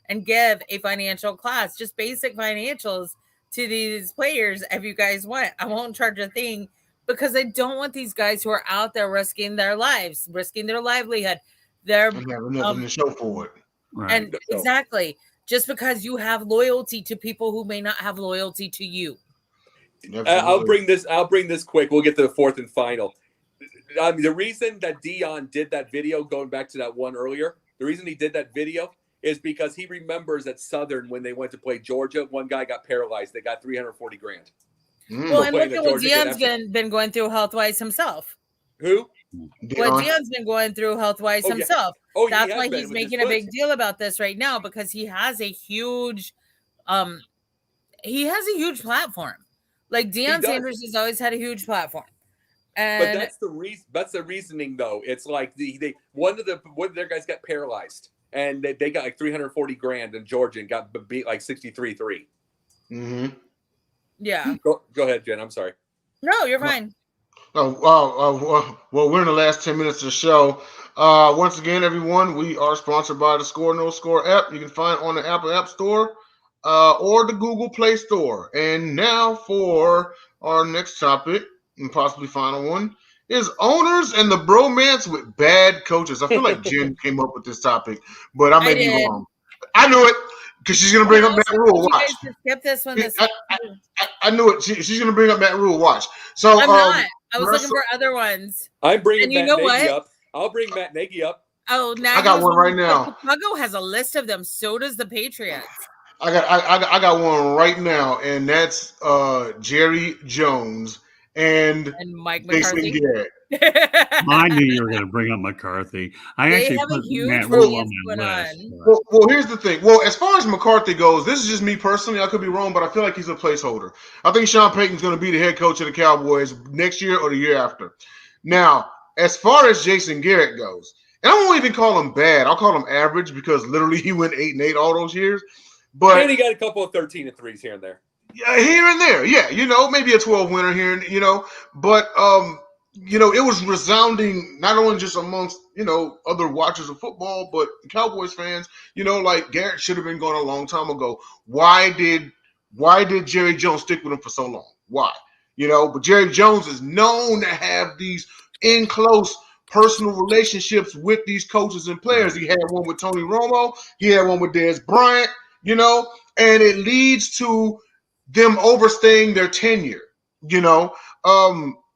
and give a financial class, just basic financials to these players if you guys want. I won't charge a thing, because I don't want these guys who are out there risking their lives, risking their livelihood. They're nothing to show for it. Right. And exactly, just because you have loyalty to people who may not have loyalty to you. I'll bring this quick. We'll get to the fourth and final. The reason that Deion did that video, going back to that one earlier, the reason he did that video is because he remembers at Southern when they went to play Georgia, one guy got paralyzed. They got $340,000. Well, and look at what Deion's been going through health-wise himself. Who? What Deion's been going through health-wise himself. That's why he's making a big deal about this right now, because he has a huge platform. Like Deion Sanders has always had a huge platform. And but that's the reason. That's the reasoning, though. It's like one of their guys got paralyzed, and they got like $340,000 in Georgia and got beat like 63-3. Mm-hmm. Yeah. Go ahead, Jen. I'm sorry. No, you're fine. Well, we're in the last 10 minutes of the show. Once again, everyone, we are sponsored by the Score No Score app. You can find it on the Apple App Store or the Google Play Store. And now for our next topic, and possibly final one, is owners and the bromance with bad coaches. I feel like Jen came up with this topic, but I may be wrong. I knew it because she's going to bring up Matt Rule. Watch. Skip this one. I knew it. She's going to bring up Matt Rule. Watch. So I'm not. I was looking for other ones. I'm bringing Matt Nagy up. I'll bring Matt Nagy up. Oh, now I got one right now. Chicago has a list of them. So does the Patriots. I got one right now, and that's Jerry Jones and Mike McCarthy. I knew you were going to bring up McCarthy. I actually put Matt Rule on my list. Well, here's the thing. Well, as far as McCarthy goes, this is just me personally. I could be wrong, but I feel like he's a placeholder. I think Sean Payton's going to be the head coach of the Cowboys next year or the year after. Now, as far as Jason Garrett goes, and I won't even call him bad. I'll call him average because literally he went 8-8 all those years. But and he got a couple of 13-3s here and there. Yeah, here and there. Yeah, maybe a 12 winner here, but it was resounding not only just amongst, other watchers of football, but Cowboys fans, like Garrett should have been gone a long time ago. Why did Jerry Jones stick with him for so long? Why? But Jerry Jones is known to have these in close personal relationships with these coaches and players. He had one with Tony Romo. He had one with Dez Bryant, and it leads to them overstaying their tenure, I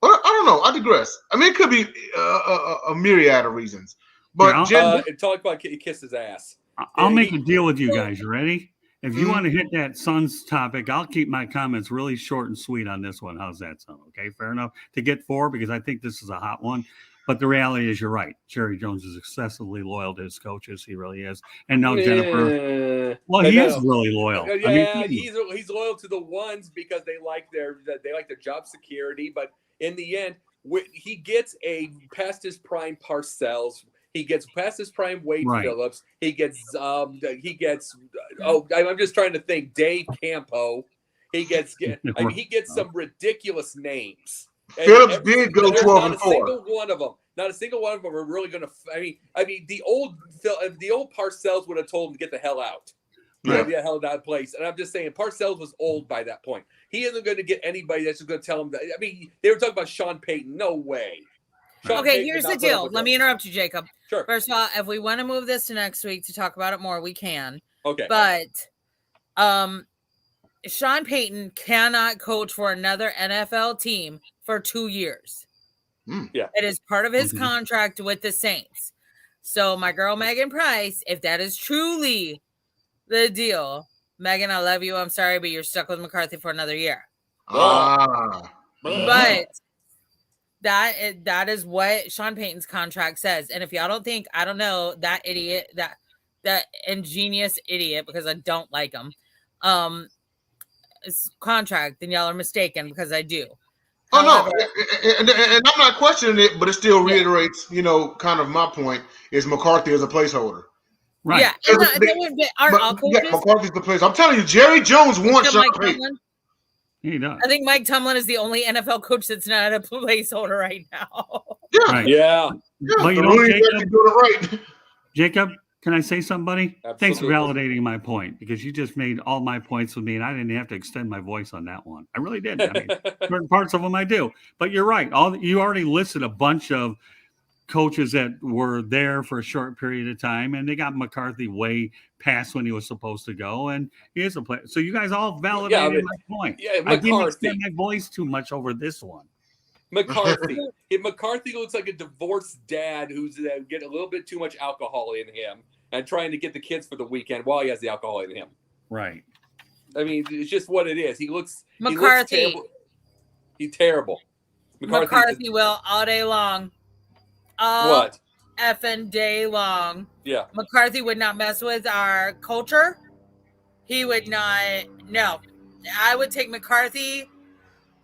don't know. I digress. I mean, it could be a myriad of reasons. But talk about he kissed his ass. I'll make a deal with you guys. You ready? If you want to hit that Suns topic, I'll keep my comments really short and sweet on this one. How's that sound? Okay, fair enough. To get 4, because I think this is a hot one. But the reality is, you're right. Jerry Jones is excessively loyal to his coaches. He really is. And no, Jennifer. Well, he is really loyal. Yeah, he's loyal to the ones because they like their job security. But in the end, he gets past his prime Parcells. He gets past his prime Wade Phillips. He gets. I'm just trying to think. Dave Campo. He gets some ridiculous names. Phillips did go 12-4. Not a single one of them are really going to. I mean, the old Parcells would have told him to get the hell out. Get the hell out of that place. And I'm just saying, Parcells was old by that point. He isn't going to get anybody that's going to tell him that. I mean, they were talking about Sean Payton. No way. Okay, here's the deal. Let me interrupt you, Jacob. Sure. First of all, if we want to move this to next week to talk about it more, we can. Okay. But Sean Payton cannot coach for another NFL team for 2 years. Yeah. It is part of his contract with the Saints. So my girl Megan Price, if that is truly the deal, Megan, I love you. I'm sorry, but you're stuck with McCarthy for another year. But that is what Sean Payton's contract says. And if y'all don't think, I don't know, that idiot, that ingenious idiot, because I don't like him, contract, then y'all are mistaken, because I do. However, no, and I'm not questioning it, but it still reiterates, kind of my point is McCarthy is a placeholder. Right. Yeah. McCarthy's the placeholder. I'm telling you, Jerry Jones wants Sean Payton. He does. I think Mike Tomlin is the only NFL coach that's not a placeholder right now. Yeah. Right. Yeah. But Jacob, can I say something, buddy? Absolutely. Thanks for validating my point, because you just made all my points with me, and I didn't have to extend my voice on that one. I really did. I mean, certain parts of them I do. But you're right. You already listed a bunch of coaches that were there for a short period of time, and they got McCarthy way past when he was supposed to go, and he is a player. So you guys all validated my point. Yeah, I didn't extend my voice too much over this one. McCarthy. If McCarthy looks like a divorced dad who's getting a little bit too much alcohol in him and trying to get the kids for the weekend while he has the alcohol in him. Right. I mean, it's just what it is. He looks McCarthy. He's terrible. McCarthy will all day long. All effing day long. Yeah. McCarthy would not mess with our culture. He would not. No. I would take McCarthy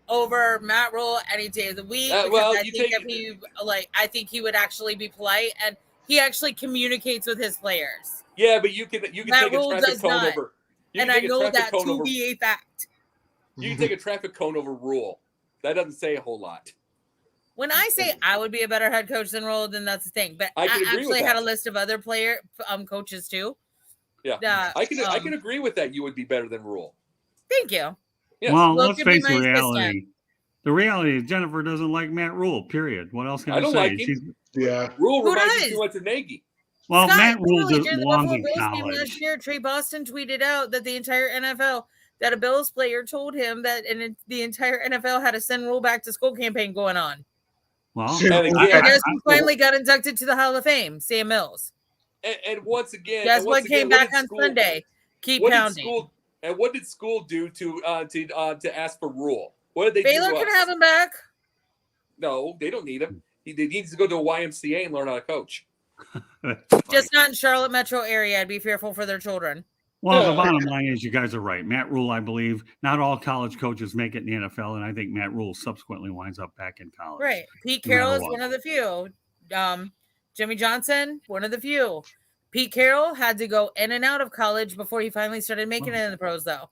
over Matt Rule any day of the week. I think he would actually be polite, and he actually communicates with his players. Yeah, but you can take a traffic cone over. And I know that to be a fact. You can take a traffic cone over Rule. That doesn't say a whole lot. When I say I would be a better head coach than Rule, then that's the thing. But I actually had a list of other coaches too. Yeah, I can agree with that. You would be better than Rule. Thank you. Yes. Well, let's face the reality. The reality is Jennifer doesn't like Matt Rule, period. What else can I say? Like him. Rule reminds me too much of Nagy. Well, Scott, Matt Rule doesn't belong in college. Last year, Trey Boston tweeted out that the entire NFL, that a Bills player told him that the entire NFL had a send Rule back to school campaign going on. Well, I guess he finally got inducted to the Hall of Fame, Sam Mills. And once again, guess what came back on Sunday? Keep pounding. And what did school do to ask for Rule? What did they do? Baylor can have him back. No, they don't need him. He needs to go to a YMCA and learn how to coach. Just not in Charlotte metro area. I'd be fearful for their children. Well, the bottom line is you guys are right. Matt Rule, I believe, not all college coaches make it in the NFL, and I think Matt Rule subsequently winds up back in college. Right. Pete Carroll is one of the few. Jimmy Johnson, one of the few. Pete Carroll had to go in and out of college before he finally started making it in the pros, though.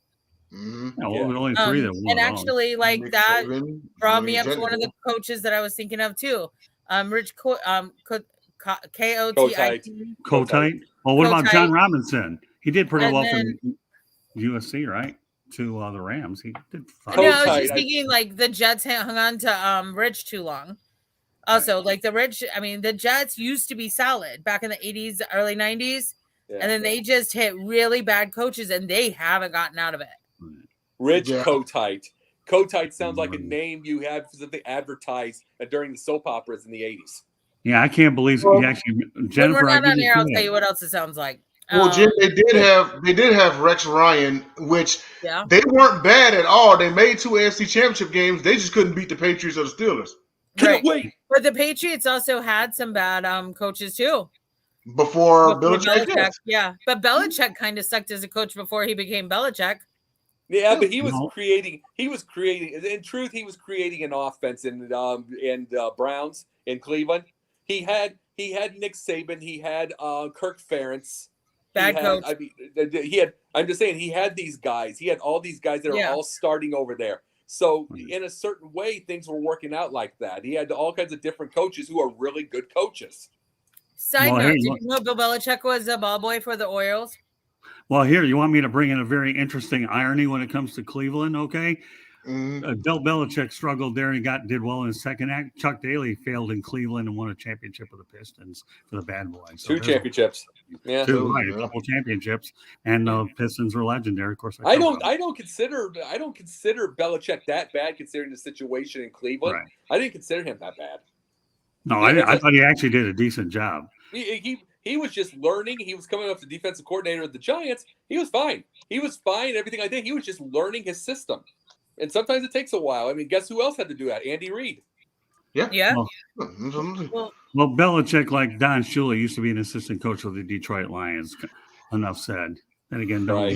Only three that won. And actually, that brought me up to one of the coaches that I was thinking of too. Rich K-O-T-I-T. Kotite. Well, what about John Robinson? He did pretty well from USC, right? To the Rams. He did fine. No, I was just thinking like the Jets hung on to Rich too long. Also, like the Jets used to be solid back in the 80s, early 90s. Yeah. And then they just hit really bad coaches and they haven't gotten out of it. Rich Kotite. Kotite sounds like a name you had for something advertised during the soap operas in the 80s. Yeah, I can't believe he actually. Jennifer, when we're not on air, I'll tell you what else it sounds like. Well, Jim, they did have Rex Ryan, which they weren't bad at all. They made 2 AFC Championship games. They just couldn't beat the Patriots or the Steelers. Right. But the Patriots also had some bad coaches too. Before Belichick. Yeah, but Belichick kind of sucked as a coach before he became Belichick. Yeah, but he was creating. In truth, he was creating an offense in Browns in Cleveland. He had Nick Saban. He had Kirk Ferentz. Bad coach. I'm just saying he had these guys. He had all these guys that are all starting over there. So in a certain way, things were working out like that. He had all kinds of different coaches who are really good coaches. Side note, did you know Bill Belichick was a ball boy for the Orioles? Well, here, you want me to bring in a very interesting irony when it comes to Cleveland, okay? Bill Belichick struggled there and did well in the second act. Chuck Daly failed in Cleveland and won a championship with the Pistons for the Bad Boys. So 2 championships. Yeah. A couple championships. And the Pistons were legendary, of course. I don't consider Belichick that bad considering the situation in Cleveland. Right. I didn't consider him that bad. No, I thought he actually did a decent job. He was just learning. He was coming off the defensive coordinator of the Giants. He was fine. Everything I did. He was just learning his system. And sometimes it takes a while. I mean, guess who else had to do that? Andy Reid. Yeah. Well, Belichick, like Don Shula, used to be an assistant coach of the Detroit Lions. Enough said. And again, well,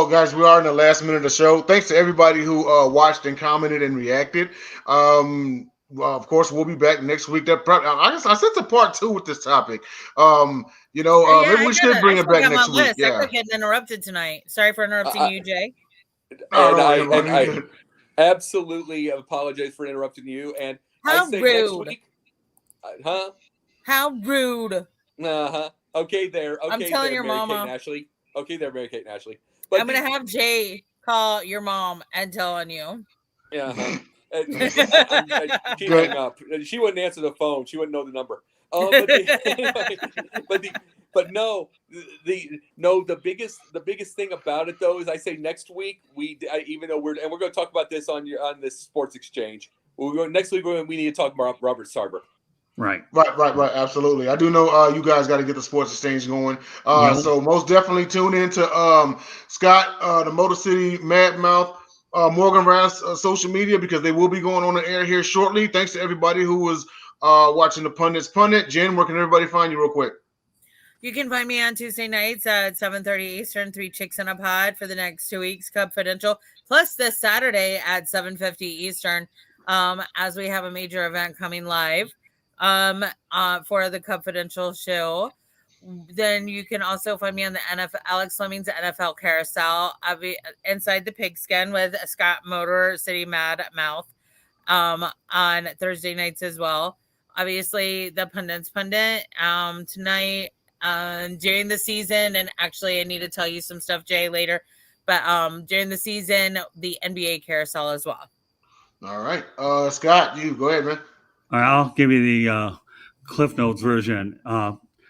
guys, we are in the last minute of the show. Thanks to everybody who watched and commented and reacted. Well, of course, we'll be back next week. I guess I said a part 2 with this topic. Maybe we should bring it back next week. Yeah. I could get interrupted tonight. Sorry for interrupting you, Jay. I absolutely apologize for interrupting you. And how I say rude? Next week, How rude? Okay, there. Okay, I'm telling your Mary mama. Kate and Ashley. Okay, there, Mary Kate and Ashley. But I'm gonna have Jay call your mom and tell on you. Yeah. She hung up. She wouldn't answer the phone. She wouldn't know the number. The biggest thing about it though is I say next week even though we're going to talk about this on this Sports Exchange. Next week we need to talk about Robert Sarver. Right. Absolutely. I do know you guys got to get the Sports Exchange going. So most definitely tune in to Scott, the Motor City Mad Mouth, Morganroth social media, because they will be going on the air here shortly. Thanks to everybody who was watching the Pundits Pundit. Jen, where can everybody find you real quick? You can find me on Tuesday nights at 7:30 Eastern, 3 Chicks in a Pod for the next 2 weeks, Confidential, plus this Saturday at 7:50 Eastern, as we have a major event coming live for the Confidential show. Then you can also find me on the NFL, Alex Fleming's NFL Carousel, inside the pigskin with Scott Motor City Mad Mouth on Thursday nights as well. Obviously, the Pundits Pundit tonight during the season, and actually I need to tell you some stuff, Jay, later, but during the season, the NBA Carousel as well. All right. Scott, you go ahead, man. All right, I'll give you the Cliff Notes version.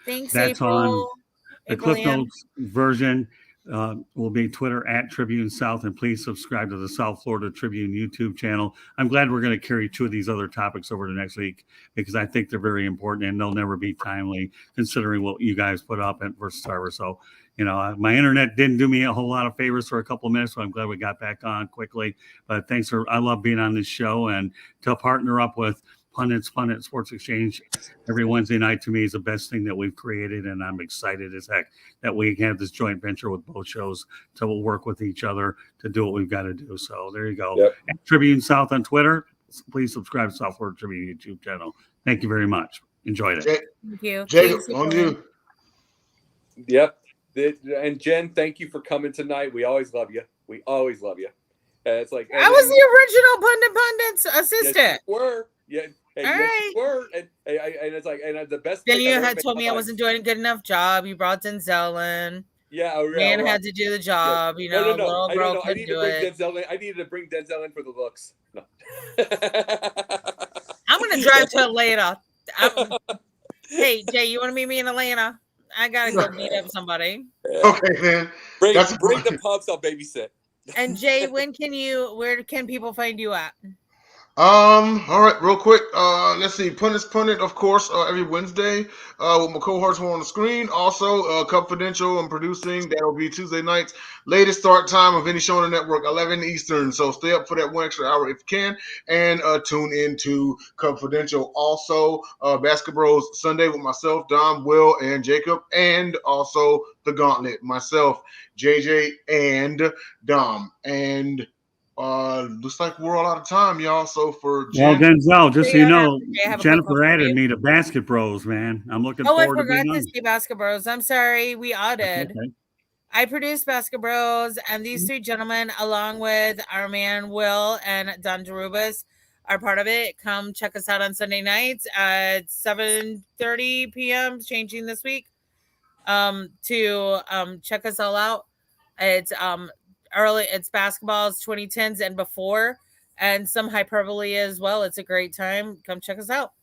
Thanks, that's April. on the April Cliff Notes version. Will be Twitter at Tribune South, and please subscribe to the South Florida Tribune YouTube channel. I'm glad we're going to carry 2 of these other topics over to next week because I think they're very important and they'll never be timely considering what you guys put up at Versus Sarver. So, my internet didn't do me a whole lot of favors for a couple of minutes, so I'm glad we got back on quickly. But I love being on this show, and to partner up with Pundits Pundit Sports Exchange every Wednesday night to me is the best thing that we've created, and I'm excited as heck that we have this joint venture with both shows to work with each other to do what we've got to do. So there you go. Yep. Tribune South on Twitter. Please subscribe to South Florida Tribune YouTube channel. Thank you very much. Enjoyed it. Thank you. Jacob, on you. Yep. And Jen, thank you for coming tonight. We always love you. It's like I was the original Pundit Pundit's assistant. Yes, you were. Yeah. All right. You were. And it's like, and the best. Then you had told me I wasn't doing a good enough job. You brought Denzel in. Yeah. Man had to do the job. Yeah. Little girl couldn't do it. I needed to bring Denzel in for the looks. No. I'm going to drive to Atlanta. Hey, Jay, you want to meet me in Atlanta? I got to go meet up somebody. Okay, man. Bring the pups. I'll babysit. And Jay, where can people find you at? All right, real quick. Let's see. Pundits Pundit, of course, every Wednesday with my cohorts on the screen. Also, Confidential and producing. That'll be Tuesday nights. Latest start time of any show on the network, 11 Eastern. So stay up for that 1 extra hour if you can. And tune into Confidential. Also, Basketball Sunday with myself, Dom, Will, and Jacob. And also The Gauntlet, myself, JJ, and Dom. And looks like we're all out of time, y'all. So for Jen, Denzel, just so you know, Jennifer added me to Basket Bros, man. I'm looking forward to being on. I forgot to say Basket Bros. I'm sorry, we auded. Okay. I produced Basket Bros, and these 3 gentlemen, along with our man Will and Don Darubas, are part of it. Come check us out on Sunday nights at 7:30 p.m. changing this week. To check us all out. It's early, it's basketballs 2010s and before, and some hyperbole as well. It's a great time. Come check us out.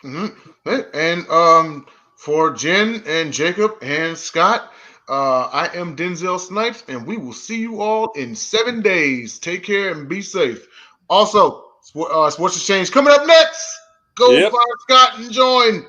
Mm-hmm. And for Jen and Jacob and Scott, I am Denzel Snipes, and we will see you all in 7 days. Take care and be safe. Also, Sports Exchange coming up next. Go find Scott and join.